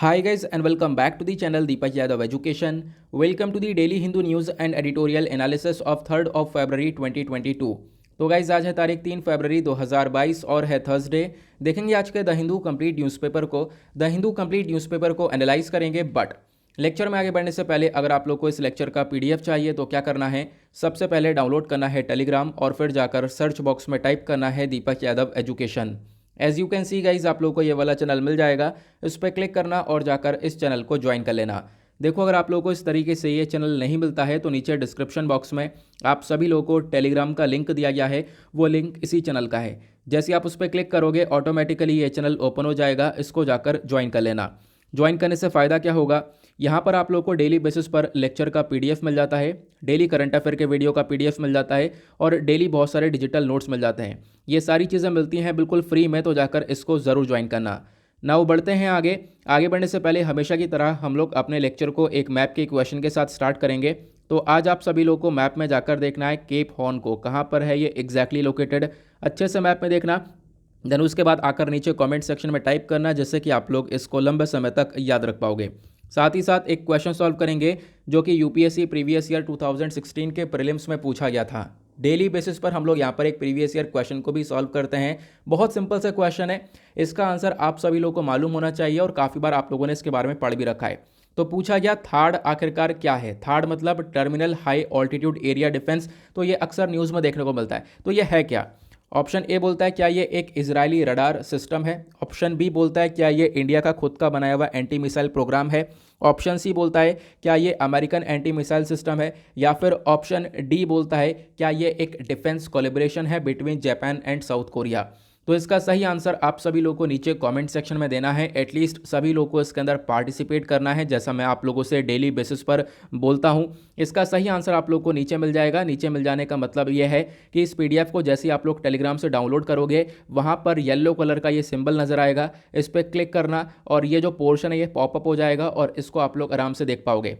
Hi guys and welcome back to the channel Deepak Yadav Education. Welcome to the daily Hindu news and editorial analysis of 3rd of February 2022. तो guys आज है तारीख 3 फरवरी 2022 और है Thursday. देखेंगे आज के द हिंदू कंप्लीट न्यूज़पेपर को। द हिंदू कंप्लीट न्यूज़पेपर को एनालाइज करेंगे, बट लेक्चर में आगे बढ़ने से पहले अगर आप लोग को इस लेक्चर का पीडीएफ चाहिए तो क्या करना है, सबसे पहले डाउनलोड करना है टेलीग्राम और फिर जाकर सर्च बॉक्स में टाइप करना है Deepak Yadav education. As you can see guys आप लोग को ये वाला चैनल मिल जाएगा, इस पर क्लिक करना और जाकर इस चैनल को ज्वाइन कर लेना। देखो अगर आप लोगों को इस तरीके से ये चैनल नहीं मिलता है तो नीचे डिस्क्रिप्शन बॉक्स में आप सभी लोगों को टेलीग्राम का लिंक दिया गया है, वो लिंक इसी चैनल का है। जैसे आप उस पर क्लिक करोगे ऑटोमेटिकली ये चैनल ओपन हो जाएगा, इसको जाकर ज्वाइन कर लेना। ज्वाइन करने से फ़ायदा क्या होगा, यहाँ पर आप लोग को डेली बेसिस पर लेक्चर का पीडीएफ मिल जाता है, डेली करंट अफेयर के वीडियो का पीडीएफ मिल जाता है और डेली बहुत सारे डिजिटल नोट्स मिल जाते हैं। ये सारी चीज़ें मिलती हैं बिल्कुल फ्री में, तो जाकर इसको ज़रूर ज्वाइन करना। नाउ बढ़ते हैं आगे। आगे बढ़ने से पहले हमेशा की तरह हम लोग अपने लेक्चर को एक मैप के क्वेश्चन के साथ स्टार्ट करेंगे। तो आज आप सभी लोगों को मैप में जाकर देखना है केप हॉर्न को, कहाँ पर है ये एग्जैक्टली लोकेटेड, अच्छे से मैप में देखना। देन उसके बाद आकर नीचे कमेंट सेक्शन में टाइप करना, जिससे कि आप लोग इसको लंबे समय तक याद रख पाओगे। साथ ही साथ एक क्वेश्चन सॉल्व करेंगे जो कि यूपीएससी प्रीवियस ईयर 2016 के प्रीलिम्स में पूछा गया था। डेली बेसिस पर हम लोग यहाँ पर एक प्रीवियस ईयर क्वेश्चन को भी सॉल्व करते हैं। बहुत सिंपल सा क्वेश्चन है, इसका आंसर आप सभी लोगों को मालूम होना चाहिए और काफ़ी बार आप लोगों ने इसके बारे में पढ़ भी रखा है। तो पूछा गया थार्ड आखिरकार क्या है। थार्ड मतलब terminal high altitude area defence. तो ये अक्सर न्यूज़ में देखने को मिलता है, तो ये है क्या। ऑप्शन ए बोलता है क्या ये एक इजरायली रडार सिस्टम है। ऑप्शन बी बोलता है क्या ये इंडिया का खुद का बनाया हुआ एंटी मिसाइल प्रोग्राम है। ऑप्शन सी बोलता है क्या ये अमेरिकन एंटी मिसाइल सिस्टम है, या फिर ऑप्शन डी बोलता है क्या ये एक डिफेंस कोलैबोरेशन है between Japan and south Korea. तो इसका सही आंसर आप सभी लोगों को नीचे कमेंट सेक्शन में देना है। एटलीस्ट सभी लोगों को इसके अंदर पार्टिसिपेट करना है, जैसा मैं आप लोगों से डेली बेसिस पर बोलता हूं। इसका सही आंसर आप लोगों को नीचे मिल जाएगा। नीचे मिल जाने का मतलब ये है कि इस पीडीएफ को जैसे ही आप लोग टेलीग्राम से डाउनलोड करोगे, वहां पर येलो कलर का ये सिंबल नजर आएगा, इस पर क्लिक करना और ये जो पोर्शन है ये पॉपअप हो जाएगा और इसको आप लोग आराम से देख पाओगे।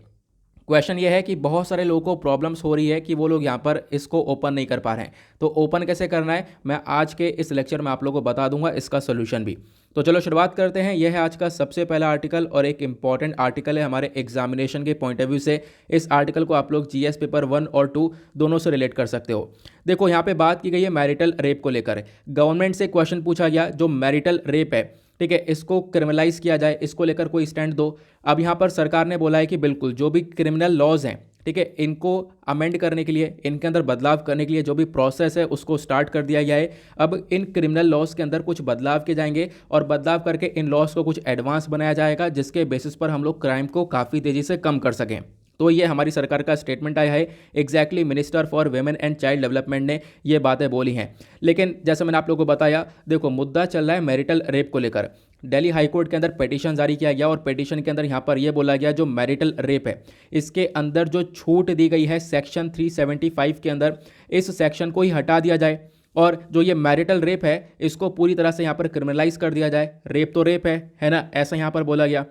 क्वेश्चन ये है कि बहुत सारे लोगों को प्रॉब्लम्स हो रही है कि वो लोग यहाँ पर इसको ओपन नहीं कर पा रहे हैं, तो ओपन कैसे करना है मैं आज के इस लेक्चर में आप लोगों को बता दूंगा, इसका सोल्यूशन भी। तो चलो शुरुआत करते हैं। यह है आज का सबसे पहला आर्टिकल और एक इंपॉर्टेंट आर्टिकल है हमारे एग्जामिनेशन के पॉइंट ऑफ व्यू से। इस आर्टिकल को आप लोग जीएस पेपर 1 और 2 दोनों से रिलेट कर सकते हो। देखो यहाँ पे बात की गई है मैरिटल रेप को लेकर। गवर्नमेंट से क्वेश्चन पूछा गया जो मैरिटल रेप है, ठीक है, इसको क्रिमिनलाइज किया जाए, इसको लेकर कोई स्टैंड दो। अब यहाँ पर सरकार ने बोला है कि बिल्कुल जो भी क्रिमिनल लॉज हैं, ठीक है, इनको अमेंड करने के लिए, इनके अंदर बदलाव करने के लिए जो भी प्रोसेस है उसको स्टार्ट कर दिया गया है। अब इन क्रिमिनल लॉज के अंदर कुछ बदलाव किए जाएंगे और बदलाव करके इन लॉज को कुछ एडवांस बनाया जाएगा, जिसके बेसिस पर हम लोग क्राइम को काफ़ी तेज़ी से कम कर सकें। तो ये हमारी सरकार का स्टेटमेंट आया है। Exactly minister for women and child development ने ये बातें बोली हैं। लेकिन जैसे मैंने आप लोगों को बताया, देखो मुद्दा चल रहा है मैरिटल रेप को लेकर। दिल्ली हाईकोर्ट के अंदर पिटीशन जारी किया गया और पिटीशन के अंदर यहाँ पर यह बोला गया जो मैरिटल रेप है, इसके अंदर जो छूट दी गई है सेक्शन 375 के अंदर, इस सेक्शन को ही हटा दिया जाए और जो ये मैरिटल रेप है इसको पूरी तरह से यहाँ पर क्रिमिनलाइज कर दिया जाए। रेप तो रेप है ना, ऐसा यहाँ पर बोला गया।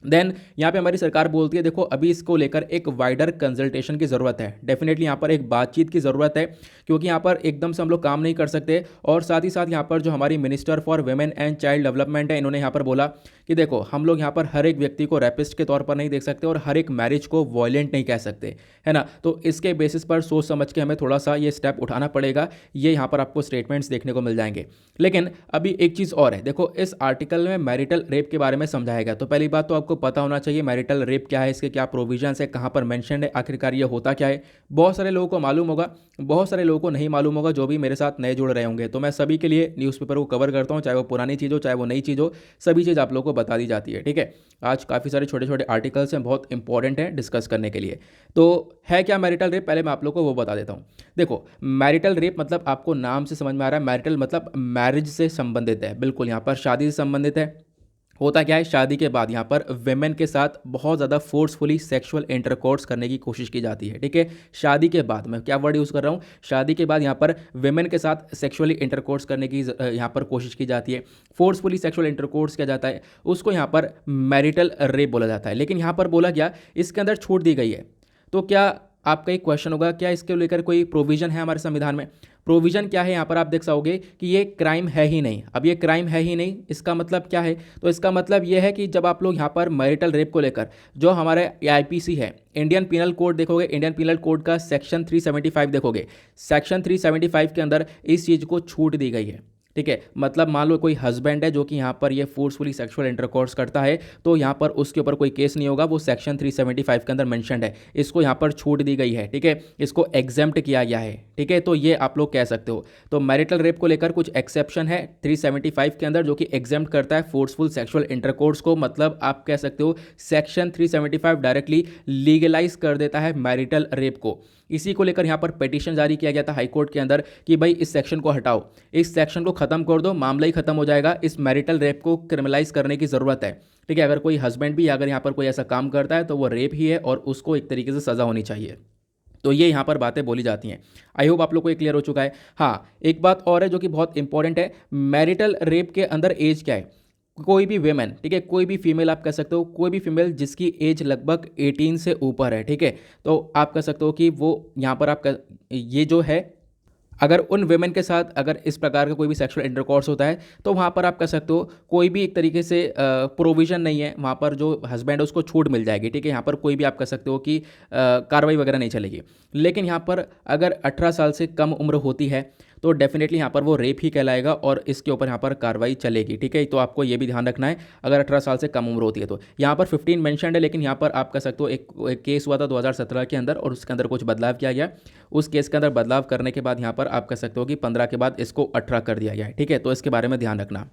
देन यहाँ पे हमारी सरकार बोलती है देखो अभी इसको लेकर एक वाइडर कंसल्टेशन की ज़रूरत है। डेफिनेटली यहाँ पर एक बातचीत की ज़रूरत है, क्योंकि यहाँ पर एकदम से हम लोग काम नहीं कर सकते। और साथ ही साथ यहाँ पर जो हमारी minister for women and child development है, इन्होंने यहाँ पर बोला कि देखो हम लोग यहाँ पर हर एक व्यक्ति को रेपिस्ट के तौर पर नहीं देख सकते और हर एक मैरिज को वॉयलेंट नहीं कह सकते, है ना। तो इसके बेसिस पर सोच समझ के हमें थोड़ा सा ये स्टेप उठाना पड़ेगा। ये यहाँ पर आपको स्टेटमेंट्स देखने को मिल जाएंगे। लेकिन अभी एक चीज़ और है, देखो इस आर्टिकल में मैरिटल रेप के बारे में समझाया गया। तो पहली बात तो आपको पता होना चाहिए मैरिटल रेप क्या है, इसके क्या प्रोविजंस है, कहाँ पर मेंशन है, आखिरकार ये होता क्या है। बहुत सारे लोगों को मालूम होगा, बहुत सारे लोगों को नहीं मालूम होगा, जो भी मेरे साथ नए जुड़ रहे होंगे। तो मैं सभी के लिए न्यूज़पेपर को कवर करता हूँ, चाहे वो पुरानी चीज़ हो चाहे वो नई चीज़ हो, सभी चीज़ आप लोगों को बता दी जाती है, ठीक है। आज काफ़ी सारे छोटे छोटे आर्टिकल्स हैं, बहुत इंपॉर्टेंट हैं डिस्कस करने के लिए। तो है क्या मैरिटल रेप, पहले मैं आप लोगों को वो बता देता हूँ। देखो मैरिटल रेप मतलब आपको नाम से समझ में आ रहा है, मैरिटल मतलब मैरिज से संबंधित है, बिल्कुल यहाँ पर शादी से संबंधित है। होता क्या है, शादी के बाद यहाँ पर वेमेन के साथ बहुत ज़्यादा फोर्सफुली सेक्सुअल इंटरकोर्स करने की कोशिश की जाती है, ठीक है। शादी के बाद, मैं क्या वर्ड यूज़ कर रहा हूँ, शादी के बाद यहाँ पर वेमेन के साथ सेक्सुअली इंटरकोर्स करने की यहाँ पर कोशिश की जाती है, फोर्सफुली सेक्सुअल इंटरकोर्स किया जाता है, उसको यहाँ पर मैरिटल रेप बोला जाता है। लेकिन यहाँ पर बोला गया इसके अंदर छूट दी गई है। तो क्या आपका एक क्वेश्चन होगा क्या इसके लेकर कोई प्रोविजन है हमारे संविधान में? प्रोविजन क्या है यहाँ पर आप देख सकोगे कि ये क्राइम है ही नहीं। अब ये क्राइम है ही नहीं, इसका मतलब क्या है? तो इसका मतलब ये है कि जब आप लोग यहाँ पर मैरिटल रेप को लेकर जो हमारे आईपीसी है, इंडियन पिनल कोड देखोगे, इंडियन पिनल कोड का सेक्शन 375 देखोगे, सेक्शन 375 के अंदर इस चीज़ को छूट दी गई है। ठीक है, मतलब मान लो कोई हस्बैंड है जो कि यहाँ पर ये फोर्सफुली सेक्सुअल इंटरकोर्स करता है, तो यहाँ पर उसके ऊपर कोई केस नहीं होगा, वो सेक्शन 375 के अंदर मेंशन्ड है, इसको यहाँ पर छूट दी गई है। ठीक है, इसको एग्जेम्प्ट किया गया है। ठीक है, तो ये आप लोग कह सकते हो। तो मैरिटल रेप को लेकर कुछ एक्सेप्शन है 375 के अंदर जो कि एग्जेम्प्ट करता है फोर्सफुल सेक्सुअल इंटरकोर्स को, मतलब आप कह सकते हो सेक्शन 375 डायरेक्टली लीगलाइज कर देता है मैरिटल रेप को। इसी को लेकर यहाँ पर पिटीशन जारी किया गया था हाई कोर्ट के अंदर कि भाई इस सेक्शन को हटाओ, इस सेक्शन को खत्म कर दो, मामला ही खत्म हो जाएगा, इस मैरिटल रेप को क्रिमिनलाइज करने की ज़रूरत है। ठीक है, अगर कोई हस्बैंड भी अगर यहाँ पर कोई ऐसा काम करता है तो वो रेप ही है और उसको एक तरीके से सज़ा होनी चाहिए। तो ये यहाँ पर बातें बोली जाती हैं। आई होप आप लोग को ये क्लियर हो चुका है। हाँ, एक बात और है जो कि बहुत इंपॉर्टेंट है, मैरिटल रेप के अंदर एज क्या है? कोई भी वेमेन, ठीक है, कोई भी फीमेल आप कह सकते हो, कोई भी फीमेल जिसकी एज लगभग 18 से ऊपर है, ठीक है, तो आप कह सकते हो कि वो यहाँ पर ये जो है, अगर उन वेमेन के साथ अगर इस प्रकार का कोई भी सेक्सुअल इंटरकॉर्स होता है तो वहाँ पर आप कह सकते हो कोई भी एक तरीके से प्रोविज़न नहीं है, वहाँ पर जो हस्बैंड है उसको छूट मिल जाएगी। ठीक है, यहाँ पर कोई भी आप कह सकते हो कि कार्रवाई वगैरह नहीं चलेगी। लेकिन यहाँ पर अगर 18 साल से कम उम्र होती है तो डेफिनेटली यहाँ पर वो रेप ही कहलाएगा और इसके ऊपर यहाँ पर कार्रवाई चलेगी। ठीक है, तो आपको ये भी ध्यान रखना है अगर 18 साल से कम उम्र होती है तो। यहाँ पर 15 मेंशन्ड है, लेकिन यहाँ पर आप कह सकते हो एक केस हुआ था 2017 के अंदर और उसके अंदर कुछ बदलाव किया गया। उस केस के अंदर बदलाव करने के बाद यहाँ पर आप कह सकते हो कि 15 के बाद इसको 18 कर दिया गया है। ठीक है, तो इसके बारे में ध्यान रखना।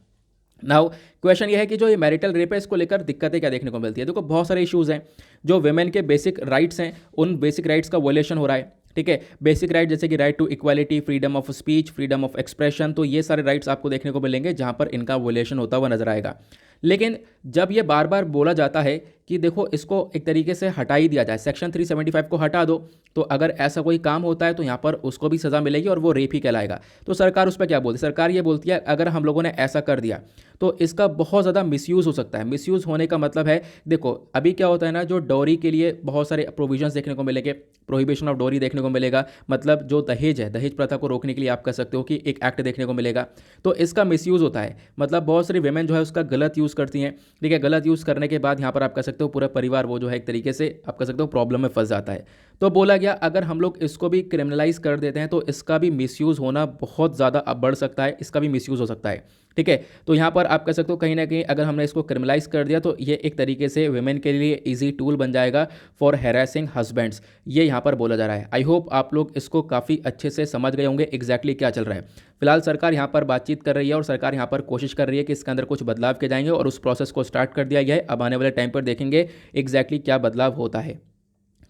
नाउ क्वेश्चन ये है कि जो ये मैरिटल रेप है इसको लेकर दिक्कतें क्या देखने को मिलती है? देखो बहुत सारे इश्यूज़ हैं, जो वेमेन के बेसिक राइट्स हैं उन बेसिक राइट्स का वोलेशन हो रहा है। ठीक है, बेसिक राइट जैसे कि right to equality, freedom of speech, freedom of expression, तो ये सारे राइट्स आपको देखने को मिलेंगे जहां पर इनका वोलेशन होता हुआ नजर आएगा। लेकिन जब ये बार बार बोला जाता है कि देखो इसको एक तरीके से हटा ही दिया जाए, सेक्शन 375 को हटा दो, तो अगर ऐसा कोई काम होता है तो यहाँ पर उसको भी सज़ा मिलेगी और वो रेप ही कहलाएगा। तो सरकार उस पर क्या बोलती है? सरकार ये बोलती है अगर हम लोगों ने ऐसा कर दिया तो इसका बहुत ज़्यादा मिसयूज़ हो सकता है। मिसयूज़ होने का मतलब है, देखो अभी क्या होता है ना, जो डॉरी के लिए बहुत सारे प्रोविजंस देखने को मिलेंगे, प्रोहिबिशन ऑफ डॉरी देखने को मिलेगा, मतलब जो दहेज है, दहेज प्रथा को रोकने के लिए आप कह सकते हो कि एक एक्ट देखने को मिलेगा। तो इसका मिसयूज़ होता है, मतलब बहुत सारी वेमेन जो है उसका गलत यूज़ करती हैं। ठीक है, गलत यूज़ करने के बाद यहाँ पर आप कह सकते हो पूरा परिवार वो जो है एक तरीके से आप कह सकते हो प्रॉब्लम में फंस जाता है। तो बोला गया अगर हम लोग इसको भी क्रिमिनलाइज कर देते हैं तो इसका भी मिसयूज़ होना बहुत ज़्यादा अब बढ़ सकता है, इसका भी मिसयूज़ हो सकता है। ठीक है, तो यहाँ पर आप कह सकते हो कहीं ना कहीं अगर हमने इसको क्रिमिनलाइज कर दिया तो ये एक तरीके से वेमेन के लिए इजी टूल बन जाएगा फॉर हैरेसिंग हस्बैंड्स, ये यहाँ पर बोला जा रहा है। आई होप आप लोग इसको काफ़ी अच्छे से समझ गए होंगे एग्जैक्टली क्या चल रहा है। फिलहाल सरकार यहाँ पर बातचीत कर रही है और सरकार यहाँ पर कोशिश कर रही है कि इसके अंदर कुछ बदलाव किए जाएंगे और उस प्रोसेस को स्टार्ट कर दिया गया है। अब आने वाले टाइम पर देखेंगे एग्जैक्टली क्या बदलाव होता है।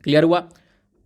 क्लियर हुआ?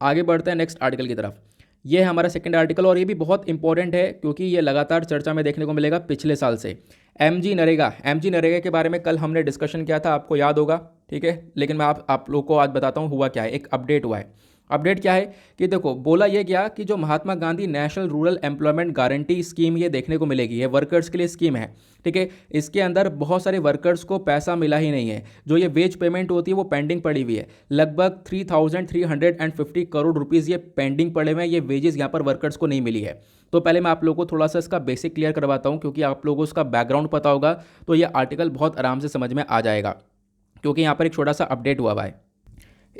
आगे बढ़ते हैं नेक्स्ट आर्टिकल की तरफ। ये है हमारा सेकंड आर्टिकल और ये भी बहुत इंपॉर्टेंट है क्योंकि ये लगातार चर्चा में देखने को मिलेगा पिछले साल से। एमजी नरेगा के बारे में कल हमने डिस्कशन किया था, आपको याद होगा। ठीक है, लेकिन मैं आप लोग को आज बताता हूँ हुआ क्या है, एक अपडेट हुआ है। अपडेट क्या है कि देखो बोला ये गया कि जो Mahatma Gandhi National Rural Employment Guarantee Scheme ये देखने को मिलेगी, ये वर्कर्स के लिए स्कीम है। ठीक है, इसके अंदर बहुत सारे वर्कर्स को पैसा मिला ही नहीं है, जो ये वेज पेमेंट होती है वो पेंडिंग पड़ी हुई है। लगभग 3,350 करोड़ रुपीज़ ये पेंडिंग पड़े हुए हैं, ये वेजेस यहाँ पर वर्कर्स को नहीं मिली है। तो पहले मैं आप लोगों को थोड़ा सा इसका बेसिक क्लियर करवाता हूँ क्योंकि आप लोगों को इसका बैकग्राउंड पता होगा तो ये आर्टिकल बहुत आराम से समझ में आ जाएगा, क्योंकि यहाँ पर एक छोटा सा अपडेट हुआ है।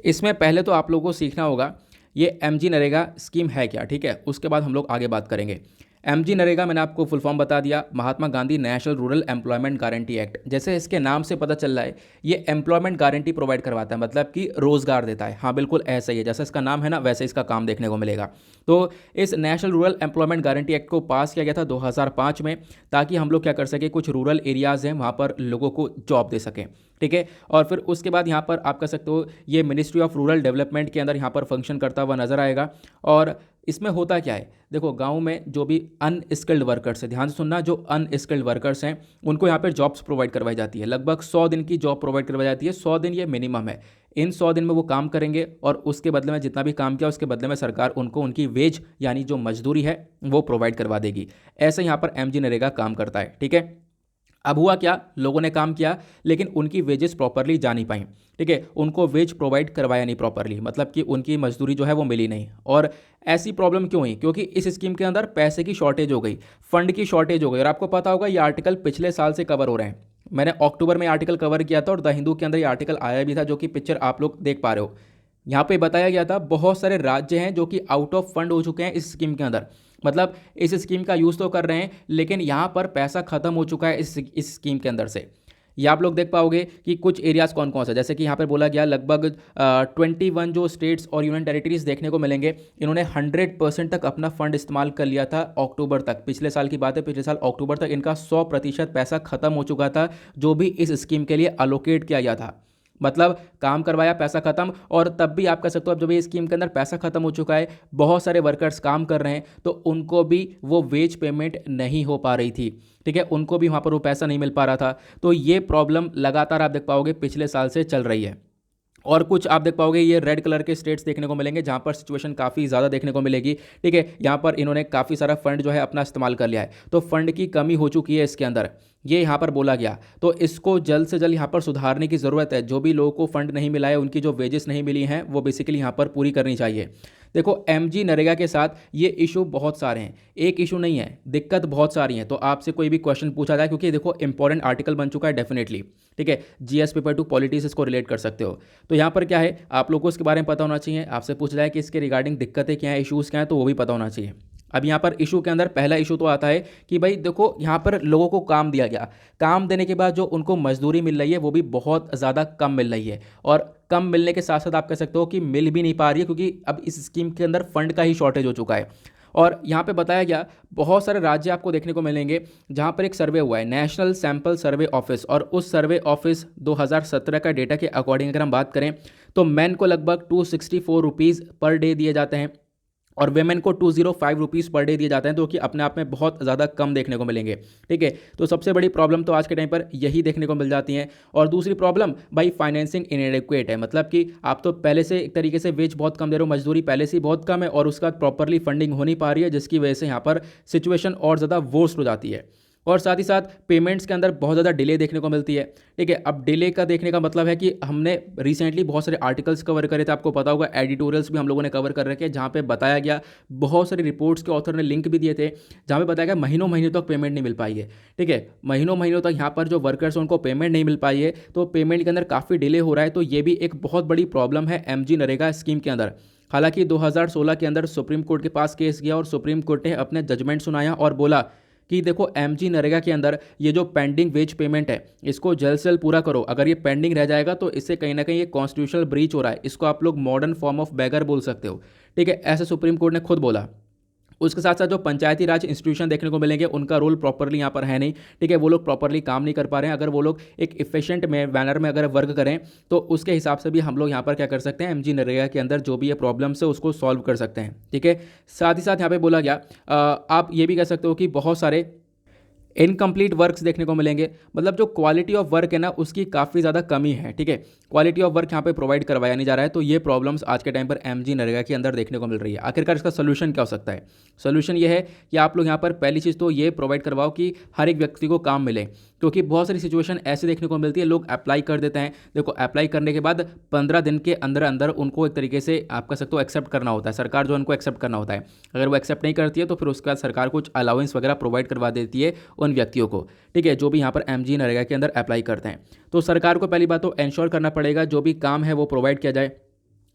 इसमें पहले तो आप लोगों को सीखना होगा ये एमजी नरेगा स्कीम है क्या। ठीक है, उसके बाद हम लोग आगे बात करेंगे। एमजी नरेगा मैंने आपको फुल फॉर्म बता दिया, Mahatma Gandhi National Rural Employment Guarantee Act. जैसे इसके नाम से पता चल रहा है ये एम्प्लॉयमेंट गारंटी प्रोवाइड करवाता है, मतलब कि रोजगार देता है। हाँ बिल्कुल ऐसा ही है, जैसा इसका नाम है ना वैसे इसका काम देखने को मिलेगा। तो इस national Rural Employment Guarantee act को पास किया गया था 2005 में, ताकि हम लोग क्या कर सकें, कुछ रूरल एरियाज़ हैं वहाँ पर लोगों को जॉब दे सकें। ठीक है, और फिर उसके बाद यहाँ पर आप कह सकते हो ये मिनिस्ट्री ऑफ रूरल डेवलपमेंट के अंदर यहाँ पर फंक्शन करता हुआ नजर आएगा। और इसमें होता क्या है, देखो गांव में जो भी अनस्किल्ड वर्कर्स है, ध्यान से सुनना, जो अनस्किल्ड वर्कर्स हैं उनको यहाँ पर जॉब्स प्रोवाइड करवाई जाती है। लगभग 100 दिन की जॉब प्रोवाइड करवाई जाती है, 100 दिन ये मिनिमम है। इन 100 दिन में वो काम करेंगे और उसके बदले में जितना भी काम किया उसके बदले में सरकार उनको उनकी वेज यानी जो मजदूरी है वो प्रोवाइड करवा देगी। ऐसे यहाँ पर एमजी नरेगा काम करता है। ठीक है, अब हुआ क्या, लोगों ने काम किया लेकिन उनकी वेजेस प्रॉपरली जा नहीं पाई। ठीक है, उनको वेज प्रोवाइड करवाया नहीं प्रॉपरली, मतलब कि उनकी मजदूरी जो है वो मिली नहीं। और ऐसी प्रॉब्लम क्यों हुई, क्योंकि इस स्कीम के अंदर पैसे की शॉर्टेज हो गई, फंड की शॉर्टेज हो गई। और आपको पता होगा ये आर्टिकल पिछले साल से कवर हो रहे हैं। मैंने अक्टूबर में आर्टिकल कवर किया था और द हिंदू के अंदर ये आर्टिकल आया भी था, जो कि पिक्चर आप लोग देख पा रहे हो। यहाँ पे बताया गया था बहुत सारे राज्य हैं जो कि आउट ऑफ फंड हो चुके हैं इस स्कीम के अंदर, मतलब इस स्कीम का यूज़ तो कर रहे हैं लेकिन यहाँ पर पैसा खत्म हो चुका है इस स्कीम के अंदर से। ये आप लोग देख पाओगे कि कुछ एरियाज़ कौन कौन से, जैसे कि यहाँ पर बोला गया लगभग 21 जो स्टेट्स और यूनियन टेरिटरीज देखने को मिलेंगे, इन्होंने 100% तक अपना फंड इस्तेमाल कर लिया था अक्टूबर तक। पिछले साल की बात है, पिछले साल अक्टूबर तक इनका 100% पैसा खत्म हो चुका था जो भी इस स्कीम के लिए अलोकेट किया गया था। मतलब काम करवाया, पैसा खत्म। और तब भी आप कह सकते हो अब जब ये स्कीम के अंदर पैसा खत्म हो चुका है, बहुत सारे वर्कर्स काम कर रहे हैं, तो उनको भी वो वेज पेमेंट नहीं हो पा रही थी। ठीक है, उनको भी वहाँ पर वो पैसा नहीं मिल पा रहा था। तो ये प्रॉब्लम लगातार आप देख पाओगे पिछले साल से चल रही है। और कुछ आप देख पाओगे ये रेड कलर के स्टेट्स देखने को मिलेंगे जहां पर सिचुएशन काफ़ी ज़्यादा देखने को मिलेगी। ठीक है, यहां पर इन्होंने काफ़ी सारा फंड जो है अपना इस्तेमाल कर लिया है, तो फंड की कमी हो चुकी है इसके अंदर, ये यहां पर बोला गया। तो इसको जल्द से जल्द यहां पर सुधारने की ज़रूरत है। जो भी लोगों को फंड नहीं मिला है, उनकी जो वेजेस नहीं मिली हैं, वो बेसिकली यहां पर पूरी करनी चाहिए। देखो एमजी नरेगा के साथ ये इशू बहुत सारे हैं, एक इशू नहीं है, दिक्कत बहुत सारी हैं। तो आपसे कोई भी क्वेश्चन पूछा जाए, क्योंकि देखो इंपॉर्टेंट आर्टिकल बन चुका है डेफिनेटली। ठीक है, जीएस पेपर 2 पॉलिटिक्स इसको रिलेट कर सकते हो। तो यहाँ पर क्या है, आप लोगों को इसके बारे में पता होना चाहिए। आपसे पूछ रहा है कि इसके रिगार्डिंग दिक्कतें क्या हैं, इशूज़ क्या हैं, तो वो भी पता होना चाहिए। अब यहाँ पर इशू के अंदर पहला इशू तो आता है कि भाई देखो यहाँ पर लोगों को काम दिया गया, काम देने के बाद जो उनको मजदूरी मिल रही है वो भी बहुत ज़्यादा कम मिल रही है। और कम मिलने के साथ साथ आप कह सकते हो कि मिल भी नहीं पा रही है, क्योंकि अब इस स्कीम के अंदर फंड का ही शॉर्टेज हो चुका है। और यहाँ पे बताया गया बहुत सारे राज्य आपको देखने को मिलेंगे जहाँ पर एक सर्वे हुआ है, नेशनल सैंपल सर्वे ऑफिस, और उस सर्वे ऑफिस 2017 का डेटा के अकॉर्डिंग अगर हम बात करें तो मैन को लगभग 264 रुपीज़ पर डे दिए जाते हैं और वेमेन को 205 रुपीज़ पर डे दिए जाते हैं, जो कि अपने आप में बहुत ज़्यादा कम देखने को मिलेंगे। ठीक है, तो सबसे बड़ी प्रॉब्लम तो आज के टाइम पर यही देखने को मिल जाती है। और दूसरी प्रॉब्लम भाई फाइनेंसिंग इनएडिक्वेट है, मतलब कि आप तो पहले से एक तरीके से वेज बहुत कम दे रहे हो, मजदूरी पहले से ही बहुत कम है और उसके बाद प्रॉपरली फंडिंग हो नहीं पा रही है, जिसकी वजह से यहाँ पर सिचुएशन और ज़्यादा वर्स्ट हो जाती है। और साथ ही साथ पेमेंट्स के अंदर बहुत ज़्यादा डिले देखने को मिलती है। ठीक है, अब डिले का देखने का मतलब है कि हमने रिसेंटली बहुत सारे आर्टिकल्स कवर करे थे, आपको पता होगा एडिटोरियल्स भी हम लोगों ने कवर कर रखे हैं, जहाँ पे बताया गया, बहुत सारी रिपोर्ट्स के ऑथर ने लिंक भी दिए थे, जहाँ पे बताया गया महीनों महीनों तक पेमेंट नहीं मिल पाई है। ठीक है, महीनों महीनों तक यहाँ पर जो वर्कर्स हैं उनको पेमेंट नहीं मिल पाई है, तो पेमेंट के अंदर काफ़ी डिले हो रहा है। तो ये भी एक बहुत बड़ी प्रॉब्लम है एमजी नरेगा स्कीम के अंदर। हालांकि 2016 के अंदर सुप्रीम कोर्ट के पास केस गया और सुप्रीम कोर्ट ने अपने जजमेंट सुनाया और बोला कि देखो एमजी नरेगा के अंदर ये जो पेंडिंग वेज पेमेंट है इसको जल्द से जल्द पूरा करो। अगर ये पेंडिंग रह जाएगा तो इससे कहीं ना कहीं ये कॉन्स्टिट्यूशनल ब्रीच हो रहा है, इसको आप लोग मॉडर्न फॉर्म ऑफ बेगर बोल सकते हो। ठीक है, ऐसे सुप्रीम कोर्ट ने खुद बोला। उसके साथ साथ जो पंचायती राज इंस्टीट्यूशन देखने को मिलेंगे उनका रोल प्रॉपरली यहाँ पर है नहीं। ठीक है, वो लोग प्रॉपरली काम नहीं कर पा रहे हैं। अगर वो लोग एक इफिशिएंट मैनर में अगर वर्क करें तो उसके हिसाब से भी हम लोग यहाँ पर क्या कर सकते हैं, एमजी नरेगा के अंदर जो भी ये प्रॉब्लम्स है उसको सॉल्व कर सकते हैं। ठीक है, साथ ही साथ यहाँ पे बोला गया आप ये भी कह सकते हो कि बहुत सारे इनकम्प्लीट वर्क्स देखने को मिलेंगे, मतलब जो क्वालिटी ऑफ वर्क है ना उसकी काफ़ी ज़्यादा कमी है। ठीक है, क्वालिटी ऑफ वर्क यहाँ पे प्रोवाइड करवाया नहीं जा रहा है, तो ये प्रॉब्लम्स आज के टाइम पर एमजी नरेगा के अंदर देखने को मिल रही है। आखिरकार इसका सोल्यूशन क्या हो सकता है? सोल्यूशन ये है कि आप लोग यहाँ पर पहली चीज़ तो ये प्रोवाइड करवाओ कि हर एक व्यक्ति को काम मिले, क्योंकि बहुत सारी सिचुएशन ऐसे देखने को मिलती है, लोग अप्लाई कर देते हैं। देखो अप्लाई करने के बाद 15 दिन के अंदर अंदर उनको एक तरीके से आप कह सकते हो एक्सेप्ट करना होता है, सरकार जो उनको एक्सेप्ट करना होता है। अगर वो एक्सेप्ट नहीं करती है तो फिर उसके बाद सरकार कुछ अलाउंस वगैरह प्रोवाइड करवा देती है उन व्यक्तियों को। ठीक है, जो भी यहाँ पर एमजी नरेगा के अंदर अप्लाई करते हैं। तो सरकार को पहली बात तो इंश्योर करना पड़ेगा जो भी काम है वो प्रोवाइड किया जाए।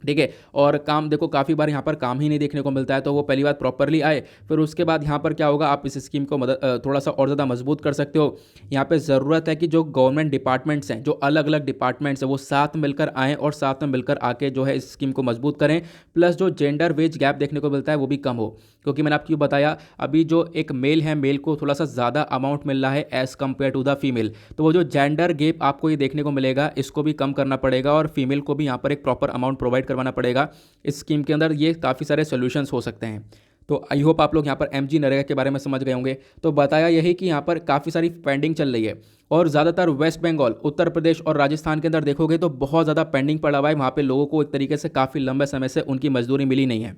ठीक है, और काम देखो काफ़ी बार यहाँ पर काम ही नहीं देखने को मिलता है, तो वो पहली बात प्रॉपरली आए। फिर उसके बाद यहाँ पर क्या होगा, आप इस स्कीम को थोड़ा सा और ज़्यादा मजबूत कर सकते हो। यहाँ पे ज़रूरत है कि जो गवर्नमेंट डिपार्टमेंट्स हैं, जो अलग अलग डिपार्टमेंट्स हैं, वो साथ मिलकर आएँ और साथ में मिलकर आके जो है इस स्कीम को मजबूत करें। प्लस जो जेंडर वेज गैप देखने को मिलता है वो भी कम हो, क्योंकि मैंने आपको बताया अभी जो एक मेल है, मेल को थोड़ा सा ज़्यादा अमाउंट मिल रहा है as compare to the female. तो वो जो जेंडर गैप आपको ये देखने को मिलेगा इसको भी कम करना पड़ेगा और फीमेल को भी यहाँ पर एक प्रॉपर अमाउंट प्रोवाइड करवाना पड़ेगा इस स्कीम के अंदर। ये काफ़ी सारे सॉल्यूशंस हो सकते हैं। तो आई होप आप लोग यहाँ पर एमजी नरेगा के बारे में समझ गए होंगे। तो बताया यही कि यहाँ पर काफ़ी सारी पेंडिंग चल रही है और ज़्यादातर वेस्ट बंगाल, उत्तर प्रदेश और राजस्थान के अंदर देखोगे तो बहुत ज़्यादा पेंडिंग पड़ा हुआ है। वहाँ पे लोगों को एक तरीके से काफ़ी लंबे समय से उनकी मजदूरी मिली नहीं है,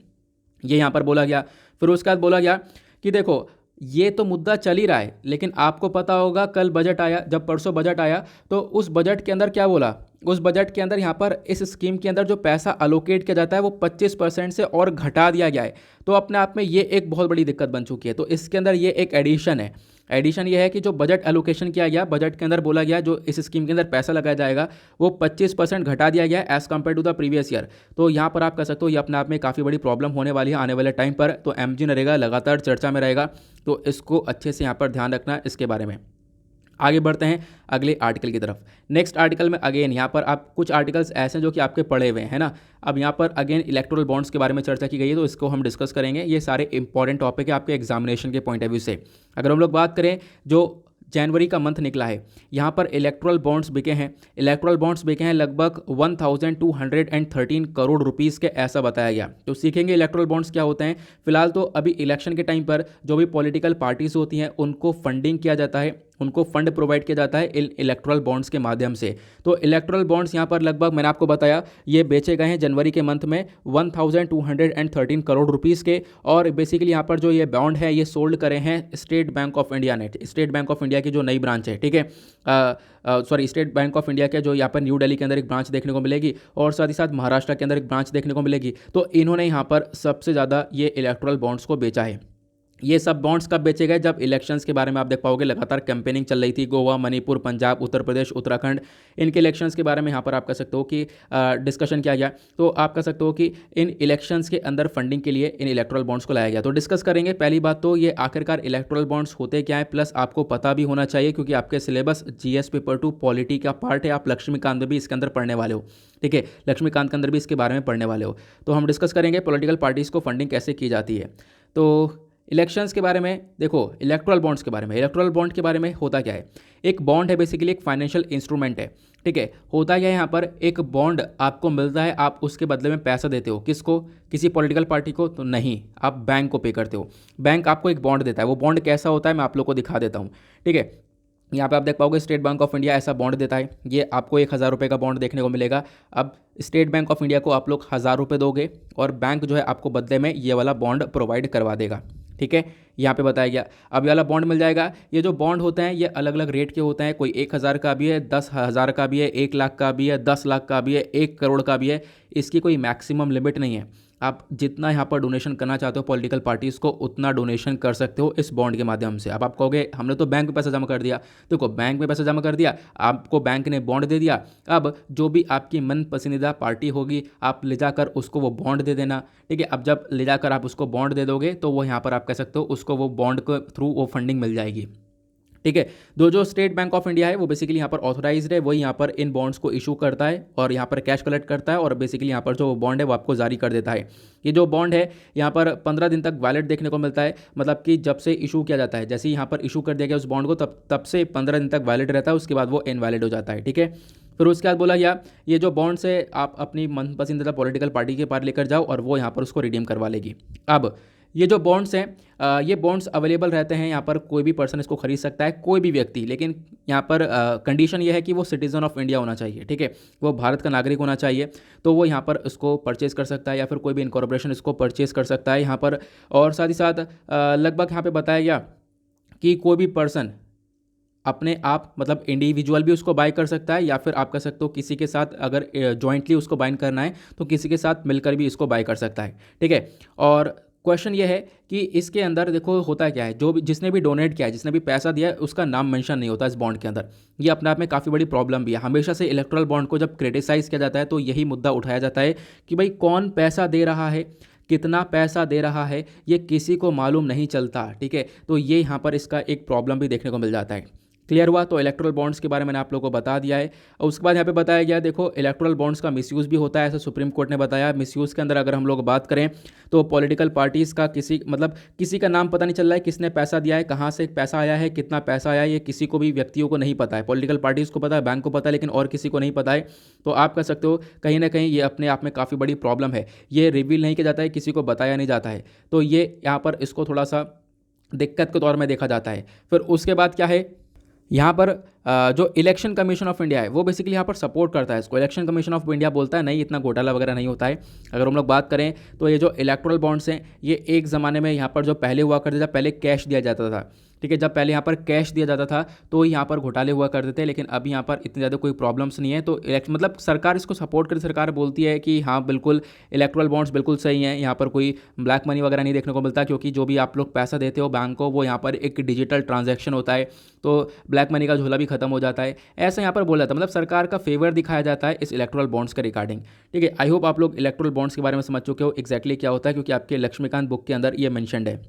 ये यहाँ पर बोला गया। फिर उसके बाद बोला गया कि देखो ये तो मुद्दा चल ही रहा है, लेकिन आपको पता होगा कल बजट आया, जब परसों बजट आया तो उस बजट के अंदर क्या बोला, उस बजट के अंदर यहाँ पर इस स्कीम के अंदर जो पैसा अलोकेट किया जाता है वो 25% से और घटा दिया गया है। तो अपने आप में ये एक बहुत बड़ी दिक्कत बन चुकी है। तो इसके अंदर ये एक एडिशन है। एडिशन ये है कि जो बजट एलोकेशन किया गया, बजट के अंदर बोला गया जो इस स्कीम के अंदर पैसा लगाया जाएगा वो 25% घटा दिया गया as compare to the previous year. तो यहाँ पर आप कह सकते हो ये अपने आप में काफ़ी बड़ी प्रॉब्लम होने वाली है आने वाले टाइम पर। तो एमजी नरेगा लगातार चर्चा में रहेगा, तो इसको अच्छे से यहाँ पर ध्यान रखना इसके बारे में। आगे बढ़ते हैं अगले आर्टिकल की तरफ। नेक्स्ट आर्टिकल में अगेन यहाँ पर आप कुछ आर्टिकल्स ऐसे हैं जो कि आपके पढ़े हुए हैं ना। अब यहाँ पर अगेन इलेक्टोरल बॉन्ड्स के बारे में चर्चा की गई है, तो इसको हम डिस्कस करेंगे। ये सारे इंपॉर्टेंट टॉपिक है आपके एग्जामिनेशन के पॉइंट ऑफ व्यू से। अगर हम लोग बात करें जो जनवरी का मंथ निकला है, यहाँ पर इलेक्ट्रल बॉन्ड्स बिके हैं। इलेक्ट्रल बॉन्ड्स बिके हैं लगभग 1213 करोड़ रुपीस के, ऐसा बताया गया। तो सीखेंगे इलेक्ट्रल बॉन्ड्स क्या होते हैं। फिलहाल तो अभी इलेक्शन के टाइम पर जो भी पॉलिटिकल पार्टीज होती हैं उनको फंडिंग किया जाता है, उनको फंड प्रोवाइड किया जाता है इलेक्ट्रल बॉन्ड्स के माध्यम से। तो इलेक्ट्रल बॉन्ड्स यहाँ पर लगभग मैंने आपको बताया ये बेचे गए हैं जनवरी के मंथ में 1213 करोड़ रुपीस के। और बेसिकली यहाँ पर जो ये बॉन्ड है ये सोल्ड करे हैं स्टेट बैंक ऑफ इंडिया ने। स्टेट बैंक ऑफ इंडिया की जो नई ब्रांच है, ठीक है, sorry, state bank of India के जो यहाँ पर न्यू दिल्ली के अंदर एक ब्रांच देखने को मिलेगी और साथ ही साथ महाराष्ट्र के अंदर एक ब्रांच देखने को मिलेगी। तो इन्होंने यहाँ पर सबसे ज़्यादा ये इलेक्ट्रल बॉन्ड्स को बेचा है। ये सब बॉन्ड्स कब बेचे गए, जब इलेक्शंस के बारे में आप देख पाओगे लगातार कैंपेनिंग चल रही थी। गोवा, मणिपुर, पंजाब, उत्तर प्रदेश, उत्तराखंड, इनके इलेक्शंस के बारे में यहाँ पर आप कह सकते हो कि डिस्कशन किया गया। तो आप कह सकते हो कि इन इलेक्शंस के अंदर फंडिंग के लिए इन इलेक्ट्रल बॉन्ड्स को लाया गया। तो डिस्कस करेंगे। पहली बात तो ये आखिरकार इलेक्ट्रल बॉन्ड्स होते क्या है, प्लस आपको पता भी होना चाहिए क्योंकि आपके सिलेबस जीएस पेपर 2 पॉलिटी का पार्ट है। आप लक्ष्मीकांत भी इसके अंदर पढ़ने वाले हो, ठीक है, लक्ष्मीकांत के अंदर भी इसके बारे में पढ़ने वाले हो। तो हम डिस्कस करेंगे पॉलिटिकल पार्टीज़ को फंडिंग कैसे की जाती है। तो इलेक्शंस के बारे में देखो, इलेक्ट्रल बॉन्ड्स के बारे में, इलेक्ट्रल बॉन्ड के बारे में होता क्या है। एक बॉन्ड है बेसिकली एक फाइनेंशियल इंस्ट्रूमेंट है, ठीक है। होता क्या है, यहाँ पर एक बॉन्ड आपको मिलता है, आप उसके बदले में पैसा देते हो। किसको, किसी पॉलिटिकल पार्टी को तो नहीं, आप बैंक को पे करते हो। बैंक आपको एक बॉन्ड देता है। वो बॉन्ड कैसा होता है मैं आप लोग को दिखा देता हूँ, ठीक है। यहाँ पे आप देख पाओगे स्टेट बैंक ऑफ इंडिया ऐसा बॉन्ड देता है। ये आपको 1000 रुपये का बॉन्ड देखने को मिलेगा। अब स्टेट बैंक ऑफ इंडिया को आप लोग 1000 रुपये दोगे और बैंक जो है आपको बदले में ये वाला बॉन्ड प्रोवाइड करवा देगा, ठीक है। यहाँ पे बताया गया अब ये वाला बॉन्ड मिल जाएगा। ये जो बॉन्ड होते हैं ये अलग अलग रेट के होते हैं। कोई 1000 का भी है, 10,000 का भी है, 1 लाख का भी है, 10 लाख का भी है, 1 करोड़ का भी है। इसकी कोई मैक्सिमम लिमिट नहीं है। आप जितना यहाँ पर डोनेशन करना चाहते हो पॉलिटिकल पार्टीज़ को उतना डोनेशन कर सकते हो इस बॉन्ड के माध्यम से। अब आप कहोगे हमने तो बैंक में पैसा जमा कर दिया। देखो, बैंक में पैसा जमा कर दिया, आपको बैंक ने बॉन्ड दे दिया। अब जो भी आपकी मन पसंदीदा पार्टी होगी आप ले जाकर उसको वो बॉन्ड दे देना, ठीक है। अब जब ले जाकर आप उसको बॉन्ड दे दोगे तो वो यहाँ पर आप कह सकते हो उसको वो बॉन्ड के थ्रू वो फंडिंग मिल जाएगी, ठीक है। जो स्टेट बैंक ऑफ इंडिया है वो बेसिकली यहाँ पर ऑथोराइज्ड है, वही यहाँ पर इन बॉन्ड्स को इशू करता है और यहाँ पर कैश कलेक्ट करता है और बेसिकली यहाँ पर जो बॉन्ड है वो आपको जारी कर देता है। ये जो बॉन्ड है यहाँ पर 15 दिन तक वैलिड देखने को मिलता है। मतलब कि जब से इशू किया जाता है, जैसे ही यहाँ पर इशू कर दिया गया उस बॉन्ड को, तब से 15 दिन तक वैलिड रहता है। उसके बाद वो इनवैलिड हो जाता है, ठीक है। फिर उसके बाद बोला गया ये जो बॉन्ड्स है आप अपनी मनपसंदीदा पॉलिटिकल पार्टी के पास लेकर जाओ और वो यहाँ पर उसको रिडीम करवा लेगी। अब ये जो बॉन्ड्स हैं ये बॉन्ड्स अवेलेबल रहते हैं, यहाँ पर कोई भी पर्सन इसको खरीद सकता है, कोई भी व्यक्ति। लेकिन यहाँ पर कंडीशन ये है कि वो सिटीज़न ऑफ इंडिया होना चाहिए, ठीक है, वो भारत का नागरिक होना चाहिए। तो वो यहाँ पर इसको परचेज़ कर सकता है या फिर कोई भी इनकॉर्पोरेशन इसको परचेज़ कर सकता है यहाँ पर। और साथ ही साथ लगभग यहाँ पर बताया गया कि कोई भी पर्सन अपने आप मतलब इंडिविजुअल भी उसको बाय कर सकता है या फिर आप कह सकते हो किसी के साथ अगर जॉइंटली उसको बाइंड करना है तो किसी के साथ मिलकर भी इसको बाय कर सकता है, ठीक है। और क्वेश्चन ये है कि इसके अंदर देखो होता क्या है, जो भी जिसने भी डोनेट किया है, जिसने भी पैसा दिया है, उसका नाम मेंशन नहीं होता इस बॉन्ड के अंदर। ये अपने आप में काफ़ी बड़ी प्रॉब्लम भी है। हमेशा से इलेक्टोरल बॉन्ड को जब क्रिटिसाइज़ किया जाता है तो यही मुद्दा उठाया जाता है कि भाई कौन पैसा दे रहा है, कितना पैसा दे रहा है, ये किसी को मालूम नहीं चलता, ठीक है। तो ये यहाँ पर इसका एक प्रॉब्लम भी देखने को मिल जाता है। क्लियर हुआ। तो इलेक्ट्रल बॉन्ड्स के बारे में मैंने आप लोगों को बता दिया है। और उसके बाद यहाँ पे बताया गया देखो इलेक्ट्रल बॉन्ड्स का मिसयूज़ भी होता है, ऐसा सुप्रीम कोर्ट ने बताया। मिसयूज़ के अंदर अगर हम लोग बात करें तो पॉलिटिकल पार्टीज़ का किसी का नाम पता नहीं चल रहा है, किसने पैसा दिया है, कहाँ से पैसा आया है, कितना पैसा आया है, ये किसी को भी व्यक्तियों को नहीं पता है। पॉलिटिकल पार्टीज़ को पता है, बैंक को पता है, लेकिन और किसी को नहीं पता है। तो आप कह सकते हो कहीं ना कहीं ये अपने आप में काफ़ी बड़ी प्रॉब्लम है। ये रिवील नहीं किया जाता है, किसी को बताया नहीं जाता है। तो ये यहाँ पर इसको थोड़ा सा दिक्कत के तौर में देखा जाता है। फिर उसके बाद क्या है, यहाँ पर जो इलेक्शन कमीशन ऑफ इंडिया है वो बेसिकली यहाँ पर सपोर्ट करता है इसको। इलेक्शन कमीशन ऑफ इंडिया बोलता है नहीं, इतना घोटाला वगैरह नहीं होता है। अगर हम लोग बात करें तो ये जो इलेक्टोरल बॉन्ड्स हैं ये एक ज़माने में यहाँ पर जो पहले हुआ करते थे, पहले कैश दिया जाता था, ठीक है। जब पहले यहाँ पर कैश दिया जाता था तो यहाँ पर घोटाले हुआ करते थे, लेकिन अभी यहाँ पर इतनी ज़्यादा कोई प्रॉब्लम्स नहीं है। तो इलेक्शन मतलब सरकार इसको सपोर्ट करती, सरकार बोलती है कि हाँ बिल्कुल इलेक्टोरल बॉन्ड्स बिल्कुल सही हैं, यहाँ पर कोई ब्लैक मनी वगैरह नहीं देखने को मिलता, क्योंकि जो भी आप लोग पैसा देते हो बैंक को वो यहाँ पर एक डिजिटल ट्रांजैक्शन होता है, तो ब्लैक मनी का झोला भी खत्म हो जाता है। ऐसा यहाँ पर बोला जाता है, मतलब सरकार का फेवर दिखाया जाता है इस इलेक्टोरल बॉन्ड्स के रिगार्डिंग, ठीक है। आई होप आप लोग इलेक्टोरल बॉन्ड्स के बारे में समझ चुके हो एक्जैक्टली क्या होता है, क्योंकि आपके लक्ष्मीकांत बुक के अंदर ये मेंशन्ड है।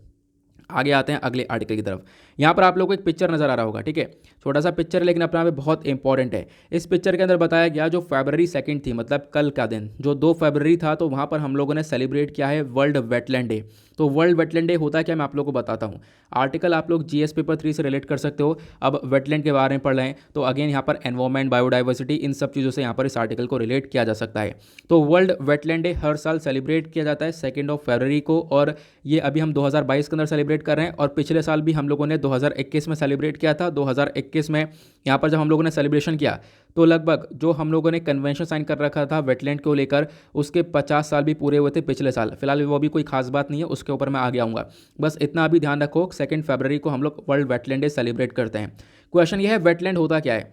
आगे आते हैं अगले आर्टिकल की तरफ। यहाँ पर आप लोगों को एक पिक्चर नजर आ रहा होगा, ठीक है। छोटा सा पिक्चर है लेकिन अपने आप में बहुत इंपॉर्टेंट है। इस पिक्चर के अंदर बताया गया जो फरवरी 2 थी, मतलब कल का दिन जो 2 फरवरी था, तो वहाँ पर हम लोगों ने सेलिब्रेट किया है वर्ल्ड वेटलैंड डे। तो वर्ल्ड वेटलैंड डे होता है क्या, मैं आप लोगों को बताता हूँ। आर्टिकल आप लोग जीएस पेपर 3 से रिलेट कर सकते हो। अब वेटलैंड के बारे में पढ़ रहे हैं तो अगेन यहाँ पर एनवायरमेंट, बायोडाइवर्सिटी, इन सब चीज़ों से यहाँ पर इस आर्टिकल को रिलेट किया जा सकता है। तो वर्ल्ड वेटलैंड डे हर साल सेलिब्रेट किया जाता है 2 फरवरी को, और ये अभी हम 2022 के अंदर सेलिब्रेट कर रहे हैं, और पिछले साल भी हम लोगों ने 2021 में सेलिब्रेट किया था। 2021 में यहाँ पर जब हम लोगों ने सेलिब्रेशन किया तो लगभग जो हम लोगों ने कन्वेंशन साइन कर रखा था वेटलैंड को लेकर, उसके 50 साल भी पूरे हुए थे पिछले साल। फिलहाल वो भी कोई खास बात नहीं है, उसके ऊपर मैं आगे आऊँगा। बस इतना अभी ध्यान रखो, 2 फरवरी को हम लोग वर्ल्ड वेटलैंड डे सेलिब्रेट करते हैं। क्वेश्चन ये है वेटलैंड होता क्या है,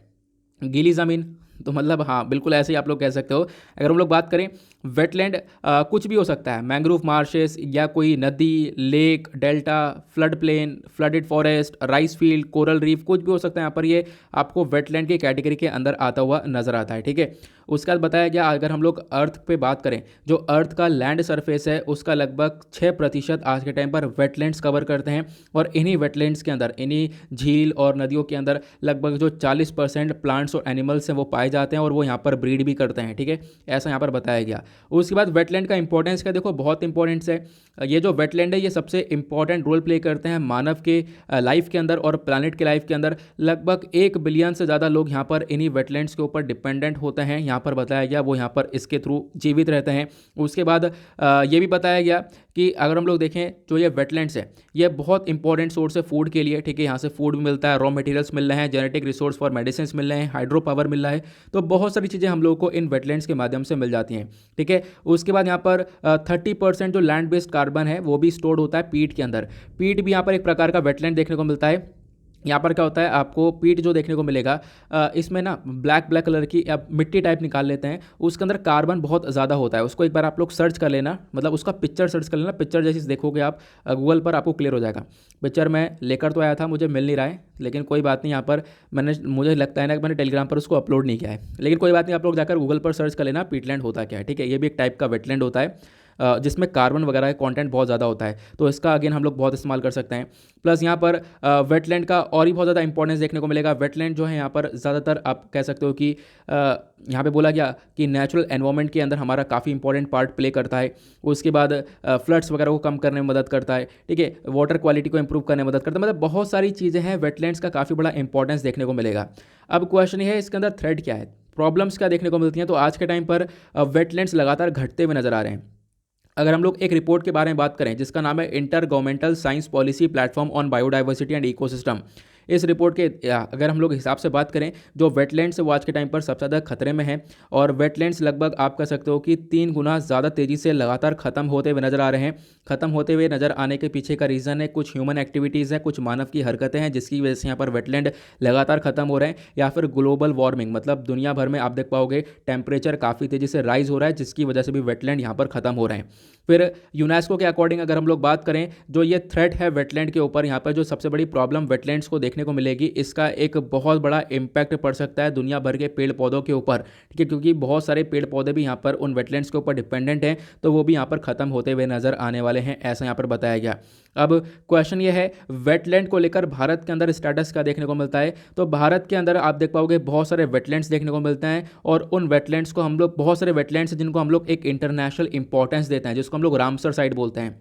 गीली ज़मीन, तो मतलब हाँ बिल्कुल ऐसे ही आप लोग कह सकते हो। अगर हम लोग बात करें वेटलैंड कुछ भी हो सकता है, मैंग्रोव मार्शेस या कोई नदी, lake, delta, flood plain, flooded forest, rice field, coral reef, कुछ भी हो सकता है। यहाँ पर ये आपको वेटलैंड की कैटेगरी के अंदर आता हुआ नजर आता है, ठीक है। उसके बाद बताया गया अगर हम लोग अर्थ पे बात करें, जो अर्थ का लैंड सरफेस है उसका लगभग 6% आज के टाइम पर वेटलैंड्स कवर करते हैं, और इन्हीं वेटलैंड्स के अंदर, इन्हीं झील और नदियों के अंदर लगभग जो 40% प्लांट्स और एनिमल्स हैं वो पाए जाते हैं, और वो यहाँ पर ब्रीड भी करते हैं, ठीक है। ऐसा यहाँ पर बताया गया। उसके बाद वेटलैंड का इंपॉर्टेंस का देखो, बहुत इंपॉर्टेंस है। ये जो वेटलैंड है ये सबसे इंपॉर्टेंट रोल प्ले करते हैं मानव के लाइफ के अंदर और प्लानट के लाइफ के अंदर। लगभग 1 बिलियन से ज़्यादा लोग यहाँ पर इन्हीं वेटलैंड्स के ऊपर डिपेंडेंट होते हैं, यहाँ पर बताया गया, वो यहाँ पर इसके थ्रू जीवित रहते हैं। उसके बाद ये भी बताया गया कि अगर हम लोग देखें जो ये वेटलैंड्स है ये बहुत इंपॉर्टेंट सोर्स है फूड के लिए, ठीक है। यहाँ से फूड भी मिलता है, रॉ मटेरियल्स मिल रहे हैं, जेनेटिक रिसोर्स फॉर मेडिसिन मिल रहे हैं, हाइड्रो पावर मिल रहा है, तो बहुत सारी चीज़ें हम लोगों को इन वेटलैंड्स के माध्यम से मिल जाती हैं, ठीक है। उसके बाद यहाँ पर 30% जो लैंड बेस्ड कार्बन है वो भी स्टोर्ड होता है पीट के अंदर। पीट भी यहाँ पर एक प्रकार का वेटलैंड देखने को मिलता है। यहाँ पर क्या होता है, आपको पीट जो देखने को मिलेगा इसमें ना ब्लैक ब्लैक कलर की आप मिट्टी टाइप निकाल लेते हैं, उसके अंदर कार्बन बहुत ज़्यादा होता है। उसको एक बार आप लोग सर्च कर लेना, मतलब उसका पिक्चर सर्च कर लेना, पिक्चर जैसे देखोगे आप गूगल पर आपको क्लियर हो जाएगा। पिक्चर मैं लेकर तो आया था, मुझे मिल नहीं रहा है, लेकिन कोई बात नहीं। यहाँ पर मुझे लगता है ना कि मैंने टेलीग्राम पर उसको अपलोड नहीं किया है, लेकिन कोई बात नहीं, आप लोग जाकर गूगल पर सर्च कर लेना पीटलैंड होता क्या है, ठीक है। ये भी एक टाइप का वेटलैंड होता है जिसमें कार्बन वगैरह का कंटेंट बहुत ज़्यादा होता है, तो इसका अगेन हम लोग बहुत इस्तेमाल कर सकते हैं। प्लस यहाँ पर वेटलैंड का और ही बहुत ज़्यादा इंपॉर्टेंस देखने को मिलेगा। वेटलैंड जो है यहाँ पर ज़्यादातर आप कह सकते हो कि यहाँ पे बोला गया कि नेचुरल एनवायरनमेंट के अंदर हमारा काफ़ी इंपॉर्टेंट पार्ट प्ले करता है। उसके बाद फ्लड्स वगैरह को कम करने में मदद करता है, ठीक है। वाटर क्वालिटी को इंप्रूव करने में मदद करता है, मतलब बहुत सारी चीज़ें हैं, वेटलैंड्स का काफ़ी बड़ा इंपॉर्टेंस देखने को मिलेगा। अब क्वेश्चन ये है इसके अंदर थ्रेट क्या है, प्रॉब्लम्स क्या देखने को मिलती हैं। तो आज के टाइम पर वेटलैंड्स लगातार घटते हुए नजर आ रहे हैं। अगर हम लोग एक रिपोर्ट के बारे में बात करें जिसका नाम है inter governmental science policy platform on biodiversity and ecosystem, इस रिपोर्ट के अगर हम लोग हिसाब से बात करें जो वेटलैंड्स है वो आज के टाइम पर सबसे ज़्यादा खतरे में है, और वेटलैंड्स लगभग आप कह सकते हो कि 3 गुना ज़्यादा तेज़ी से लगातार ख़त्म होते हुए नज़र आ रहे हैं। ख़त्म होते हुए नज़र आने के पीछे का रीज़न है कुछ ह्यूमन एक्टिविटीज़ है, कुछ मानव की हरकतें हैं जिसकी वजह से यहाँ पर वेटलैंड लगातार ख़त्म हो रहे हैं, या फिर ग्लोबल वार्मिंग, मतलब दुनिया भर में आप देख पाओगे टेम्परेचर काफ़ी तेज़ी से राइज हो रहा है जिसकी वजह से भी वेटलैंड यहाँ पर ख़त्म हो रहे हैं। फिर यूनेस्को के अकॉर्डिंग अगर हम लोग बात करें जो ये थ्रेट है वेटलैंड के ऊपर, यहाँ पर जो सबसे बड़ी प्रॉब्लम वेटलैंड्स को देखने को मिलेगी, इसका एक बहुत बड़ा इम्पैक्ट पड़ सकता है दुनिया भर के पेड़ पौधों के ऊपर, ठीक है, क्योंकि बहुत सारे पेड़ पौधे भी यहाँ पर उन वेटलैंड्स के ऊपर डिपेंडेंट हैं, तो वो भी यहाँ पर ख़त्म होते हुए नज़र आने वाले हैं, ऐसा यहाँ पर बताया गया। अब क्वेश्चन ये है वेटलैंड को लेकर भारत के अंदर स्टेटस क्या देखने को मिलता है। तो भारत के अंदर आप देख पाओगे बहुत सारे वेटलैंड्स देखने को मिलते हैं, और उन वेटलैंड्स को हम लोग, बहुत सारे वेटलैंड्स जिनको हम लोग एक इंटरनेशनल इंपॉर्टेंस देते हैं, जिसको हम लोग रामसर साइट बोलते हैं।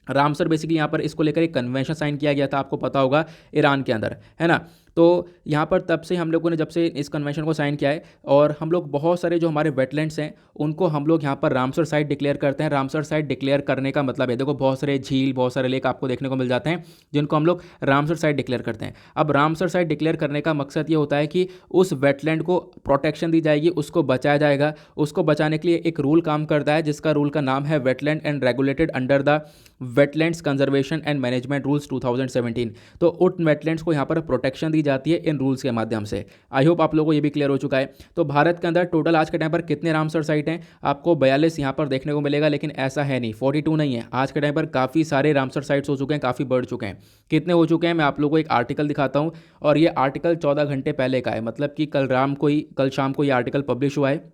रामसर बेसिकली यहाँ पर इसको लेकर एक कन्वेंशन साइन किया गया था, आपको पता होगा, ईरान के अंदर, है ना। तो यहाँ पर तब से हम लोगों ने जब से इस कन्वेंशन को साइन किया है, और हम लोग बहुत सारे जो हमारे वेटलैंड्स हैं उनको हम लोग यहाँ पर रामसर साइट डिक्लेयर करते हैं। रामसर साइट डिक्लेयर करने का मतलब है, देखो बहुत सारे झील, बहुत सारे लेक आपको देखने को मिल जाते हैं जिनको हम लोग रामसर साइट डिक्लेयर करते हैं। अब रामसर साइट डिक्लेयर करने का मकसद ये होता है कि उस वेटलैंड को प्रोटेक्शन दी जाएगी, उसको बचाया जाएगा। उसको बचाने के लिए एक रूल काम करता है जिसका रूल का नाम है wetland and regulated under the wetlands conservation and management rules 2017। तो उन वेटलैंड्स को यहाँ पर प्रोटेक्शन दी जाती है इन रूल्स के माध्यम से। आई होप आप लोगों को ये भी क्लियर हो चुका है। तो भारत के अंदर टोटल आज के टाइम पर कितने रामसर साइट हैं? आपको 42 यहाँ पर देखने को मिलेगा, लेकिन ऐसा है नहीं, 42 नहीं है। आज के टाइम पर काफ़ी सारे रामसर साइट्स हो चुके हैं, काफ़ी बढ़ चुके हैं। कितने हो चुके हैं मैं आप लोगों को एक आर्टिकल दिखाता हूँ, और ये आर्टिकल 14 घंटे पहले का है, मतलब कि कल शाम को ये आर्टिकल पब्लिश हुआ है।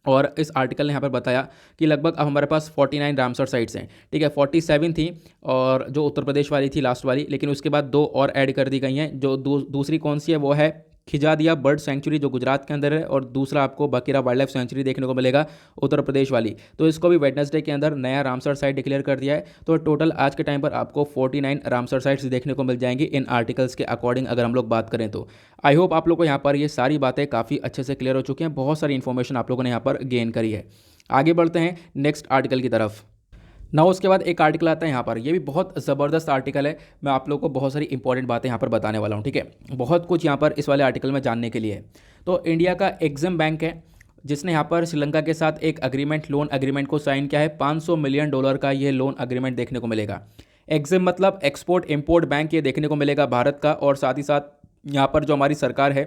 और इस आर्टिकल ने यहाँ पर बताया कि लगभग अब हमारे पास 49 रामसर साइट्स हैं, ठीक है। 47 थी, और जो उत्तर प्रदेश वाली थी लास्ट वाली, लेकिन उसके बाद 2 और ऐड कर दी गई हैं। जो दूसरी कौन सी है वो है खिजादिया बर्ड सेंचुरी जो गुजरात के अंदर है, और दूसरा आपको बकीरा वाइल्ड लाइफ सेंचुरी देखने को मिलेगा उत्तर प्रदेश वाली। तो इसको भी वेडनेसडे के अंदर नया रामसर साइट डिक्लेयर कर दिया है। तो टोटल आज के टाइम पर आपको 49 रामसर साइट्स देखने को मिल जाएंगी इन आर्टिकल्स के अकॉर्डिंग, अगर हम लोग बात करें तो। आई होप आप लोग को यहाँ पर ये सारी बातें काफ़ी अच्छे से क्लियर हो चुकी हैं, बहुत सारी इन्फॉर्मेशन आप लोगों ने यहाँ पर गेन करी है। आगे बढ़ते हैं नेक्स्ट आर्टिकल की तरफ। ना उसके बाद एक आर्टिकल आता है यहाँ पर, ये भी बहुत ज़बरदस्त आर्टिकल है। मैं आप लोगों को बहुत सारी इंपॉर्टेंट बातें यहाँ पर बताने वाला हूँ, ठीक है। बहुत कुछ यहाँ पर इस वाले आर्टिकल में जानने के लिए है। तो इंडिया का एग्जिम बैंक है जिसने यहाँ पर श्रीलंका के साथ एक अग्रीमेंट, लोन अग्रीमेंट को साइन किया है। $500 मिलियन का ये लोन अग्रीमेंट देखने को मिलेगा। एग्जिम मतलब एक्सपोर्ट इम्पोर्ट बैंक, ये देखने को मिलेगा भारत का। और साथ ही साथ यहाँ पर जो हमारी सरकार है,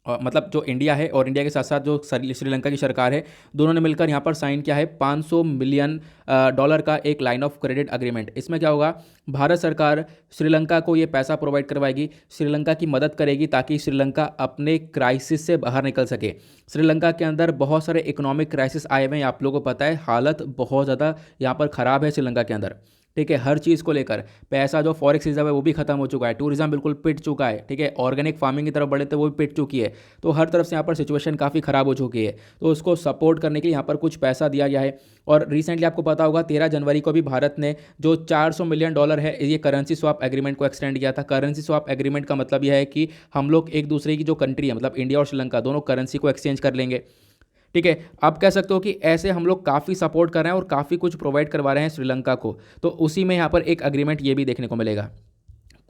मतलब जो इंडिया है और इंडिया के साथ साथ जो श्रीलंका की सरकार है, दोनों ने मिलकर यहाँ पर साइन किया है $500 मिलियन का एक लाइन ऑफ क्रेडिट अग्रीमेंट। इसमें क्या होगा, भारत सरकार श्रीलंका को ये पैसा प्रोवाइड करवाएगी, श्रीलंका की मदद करेगी ताकि श्रीलंका अपने क्राइसिस से बाहर निकल सके। श्रीलंका के अंदर बहुत सारे इकोनॉमिक क्राइसिस आए हुए हैं, आप लोगों को पता है, हालत बहुत ज़्यादा यहाँ पर ख़राब है श्रीलंका के अंदर, ठीक है। हर चीज़ को लेकर पैसा, जो फॉरेक्स रिजर्व है वो भी खत्म हो चुका है, टूरिज्म बिल्कुल पिट चुका है, ठीक है। ऑर्गेनिक फार्मिंग की तरफ बढ़े तो वो भी पिट चुकी है। तो हर तरफ से यहाँ पर सिचुएशन काफ़ी ख़राब हो चुकी है। तो उसको सपोर्ट करने के लिए यहाँ पर कुछ पैसा दिया गया है। और रिसेंटली आपको पता होगा 13 जनवरी को भी भारत ने जो $400 मिलियन है, ये करेंसी स्वैप एग्रीमेंट को एक्सटेंड किया था। करेंसी स्वैप एग्रीमेंट का मतलब यह है कि हम लोग एक दूसरे की जो कंट्री है, मतलब इंडिया और श्रीलंका, दोनों करेंसी को एक्सचेंज कर लेंगे, ठीक है। आप कह सकते हो कि ऐसे हम लोग काफ़ी सपोर्ट कर रहे हैं और काफ़ी कुछ प्रोवाइड करवा रहे हैं श्रीलंका को। तो उसी में यहाँ पर एक अग्रीमेंट ये भी देखने को मिलेगा।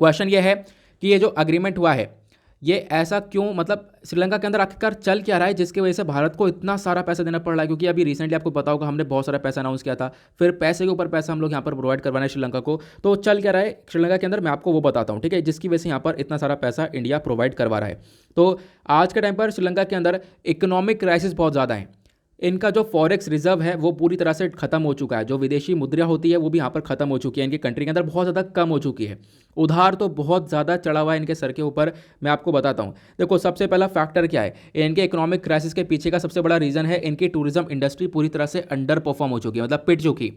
क्वेश्चन ये है कि ये जो अग्रीमेंट हुआ है ये ऐसा क्यों, मतलब श्रीलंका के अंदर आखिरकार चल क्या रहा है जिसकी वजह से भारत को इतना सारा पैसा देना पड़ रहा है? क्योंकि अभी रिसेंटली आपको पता होगा हमने बहुत सारा पैसा अनाउंस किया था, फिर पैसे के ऊपर पैसा हम लोग यहाँ पर प्रोवाइड करवाना है श्रीलंका को। तो चल क्या रहा है श्रीलंका के अंदर, मैं आपको वो बताता हूँ, ठीक है, जिसकी वजह से यहाँ पर इतना सारा पैसा इंडिया प्रोवाइड करवा रहा है। तो आज के टाइम पर श्रीलंका के अंदर इकोनॉमिक क्राइसिस बहुत ज़्यादा है। इनका जो फॉरेक्स रिजर्व है वो पूरी तरह से खत्म हो चुका है, जो विदेशी मुद्रा होती है वो भी यहाँ पर खत्म हो चुकी है, इनकी कंट्री के अंदर बहुत ज़्यादा कम हो चुकी है। उधार तो बहुत ज़्यादा चढ़ा हुआ है इनके सर के ऊपर। मैं आपको बताता हूँ, देखो सबसे पहला फैक्टर क्या है, इनके इकोनॉमिक क्राइसिस के पीछे का सबसे बड़ा रीज़न है इनकी टूरिज्म इंडस्ट्री पूरी तरह से अंडर परफॉर्म हो चुकी है, मतलब पिट चुकी।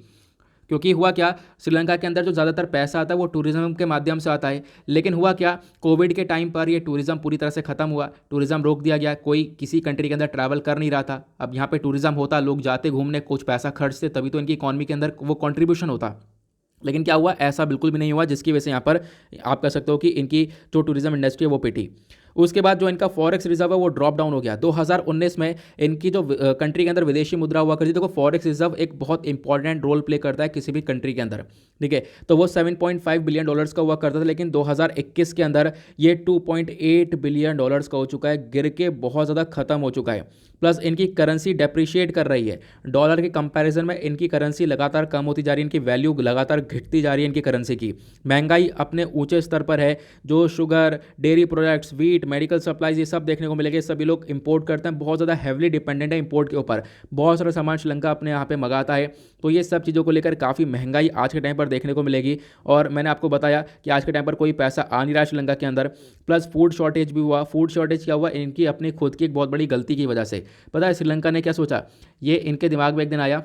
क्योंकि हुआ क्या, श्रीलंका के अंदर जो ज़्यादातर पैसा आता है वो टूरिज्म के माध्यम से आता है, लेकिन हुआ क्या, कोविड के टाइम पर ये टूरिज्म पूरी तरह से खत्म हुआ, टूरिज्म रोक दिया गया, कोई किसी कंट्री के अंदर ट्रैवल कर नहीं रहा था। अब यहाँ पे टूरिज्म होता, लोग जाते घूमने, कुछ पैसा खर्चते, तभी तो इनकी इकॉनमी के अंदर वो कॉन्ट्रीब्यूशन होता। लेकिन क्या हुआ, ऐसा बिल्कुल भी नहीं हुआ, जिसकी वजह से यहाँ पर आप कह सकते हो कि इनकी जो टूरिज्म इंडस्ट्री है वो पिटी। उसके बाद जो इनका फॉरेक्स रिजर्व है वो ड्रॉप डाउन हो गया। 2019 में इनकी जो कंट्री के अंदर विदेशी मुद्रा हुआ करती, देखो फॉरेक्स रिजर्व एक बहुत इंपॉर्टेंट रोल प्ले करता है किसी भी कंट्री के अंदर, ठीक है। तो वो $7.5 बिलियन का हुआ करता था, लेकिन 2021 के अंदर ये $2.8 बिलियन का हो चुका है, गिर के बहुत ज़्यादा खत्म हो चुका है। प्लस इनकी करेंसी डेप्रिशिएट कर रही है, डॉलर के कंपैरिजन में इनकी करेंसी लगातार कम होती जा रही है, इनकी वैल्यू लगातार घटती जा रही है इनकी करेंसी की। महंगाई अपने ऊंचे स्तर पर है, जो sugar, dairy products, wheat, medical supplies, ये सब देखने को मिलेंगे। सभी लोग इंपोर्ट करते हैं, बहुत ज़्यादा हैविली डिपेंडेंट है इंपोर्ट के ऊपर, बहुत सारा सामान श्रीलंका अपने यहाँ पे मंगाता है। तो ये सब चीज़ों को लेकर काफ़ी महंगाई आज के टाइम पर देखने को मिलेगी। और मैंने आपको बताया कि आज के टाइम पर कोई पैसा आ नहीं रहा श्रीलंका के अंदर। प्लस फूड शॉर्टेज भी हुआ। फूड शॉर्टेज क्या हुआ, इनकी अपनी खुद की एक बहुत बड़ी गलती की वजह से। पता है श्रीलंका ने क्या सोचा, ये इनके दिमाग में एक दिन आया,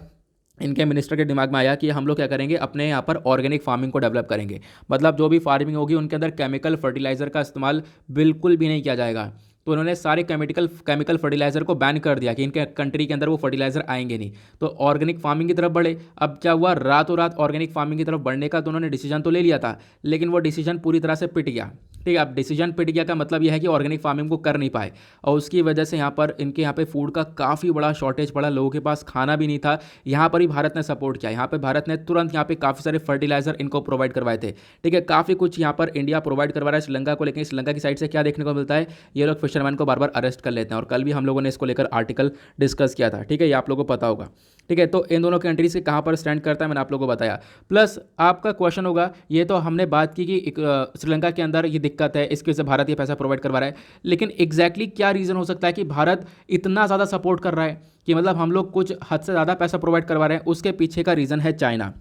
इनके मिनिस्टर के दिमाग में आया कि हम लोग क्या करेंगे, अपने यहाँ पर ऑर्गेनिक फार्मिंग को डेवलप करेंगे। मतलब जो भी फार्मिंग होगी उनके अंदर केमिकल फर्टिलाइज़र का इस्तेमाल बिल्कुल भी नहीं किया जाएगा। तो उन्होंने सारे केमिकल फर्टिलाइज़र को बैन कर दिया कि इनके कंट्री के अंदर वो फर्टिलाइज़र आएंगे नहीं। तो ऑर्गेनिक फार्मिंग की तरफ बढ़े। अब क्या हुआ, रातों रात ऑर्गेनिक फार्मिंग की तरफ बढ़ने का तो उन्होंने डिसीजन तो ले लिया था, लेकिन वो डिसीजन पूरी तरह से पिट गया। ठीक है। अब डिसीजन पिट गया का मतलब यह है कि ऑर्गेनिक फार्मिंग को कर नहीं पाए और उसकी वजह से यहाँ पर इनके यहाँ पे फूड का काफ़ी बड़ा शॉर्टेज पड़ा, लोगों के पास खाना भी नहीं था। यहाँ पर ही भारत ने सपोर्ट किया, यहाँ पर भारत ने तुरंत यहाँ पे काफ़ी सारे फर्टिलाइजर इनको प्रोवाइड करवाए थे। ठीक है, काफ़ी कुछ यहाँ पर इंडिया प्रोवाइड करवा रहा है श्रीलंका को, लेकिन श्रीलंका की साइड से क्या देखने को मिलता है, ये लोग फिशरमैन को बार बार अरेस्ट कर लेते हैं। और कल भी हम लोगों ने इसको लेकर आर्टिकल डिस्कस किया था। ठीक है, ये आप लोगों को पता होगा। ठीक है, तो इन दोनों कंट्रीज के कहाँ पर स्टैंड करता है मैंने आप लोगों को बताया। प्लस आपका क्वेश्चन होगा, ये तो हमने बात की कि श्रीलंका के अंदर ये दिक्कत है, इसकी वजह से भारत ये पैसा प्रोवाइड करवा रहा है, लेकिन एग्जैक्टली क्या रीज़न हो सकता है कि भारत इतना ज़्यादा सपोर्ट कर रहा है कि मतलब हम लोग कुछ हद से ज़्यादा पैसा प्रोवाइड करवा रहे हैं। उसके पीछे का रीज़न है चाइना।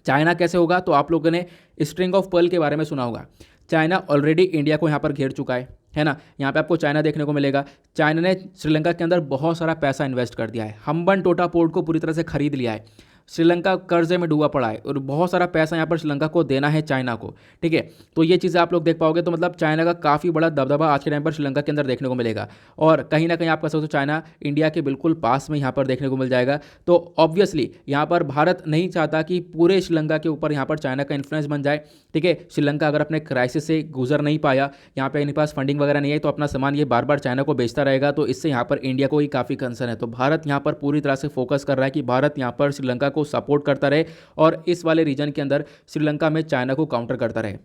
चाइना कैसे होगा, तो आप लोगों ने स्ट्रिंग ऑफ पर्ल के बारे में सुना होगा। चाइना ऑलरेडी इंडिया को यहाँ पर घेर चुका है ना। यहाँ पे आपको चाइना देखने को मिलेगा। चाइना ने श्रीलंका के अंदर बहुत सारा पैसा इन्वेस्ट कर दिया है, हम्बनटोटा पोर्ट को पूरी तरह से खरीद लिया है, श्रीलंका कर्जे में डूबा पड़ा है और बहुत सारा पैसा यहाँ पर श्रीलंका को देना है चाइना को। ठीक है, तो ये चीज़ें आप लोग देख पाओगे। तो मतलब चाइना का काफ़ी बड़ा दबदबा आज के टाइम पर श्रीलंका के अंदर देखने को मिलेगा और कहीं ना कहीं आप कह सकते हो चाइना इंडिया के बिल्कुल पास में यहाँ पर देखने को मिल जाएगा। तो ऑब्वियसली यहाँ पर भारत नहीं चाहता कि पूरे श्रीलंका के ऊपर यहाँ पर चाइना का इन्फ्लुएंस बन जाए। ठीक है, श्रीलंका अगर अपने क्राइसिस से गुजर नहीं पाया, यहाँ पे इनके पास फंडिंग वगैरह नहीं है, तो अपना सामान ये बार बार चाइना को बेचता रहेगा, तो इससे यहाँ पर इंडिया को ही काफ़ी कंसर्न है। तो भारत यहाँ पर पूरी तरह से फोकस कर रहा है कि भारत यहाँ पर श्रीलंका को सपोर्ट करता रहे और इस वाले रीजन के अंदर श्रीलंका में चाइना को काउंटर करता रहे।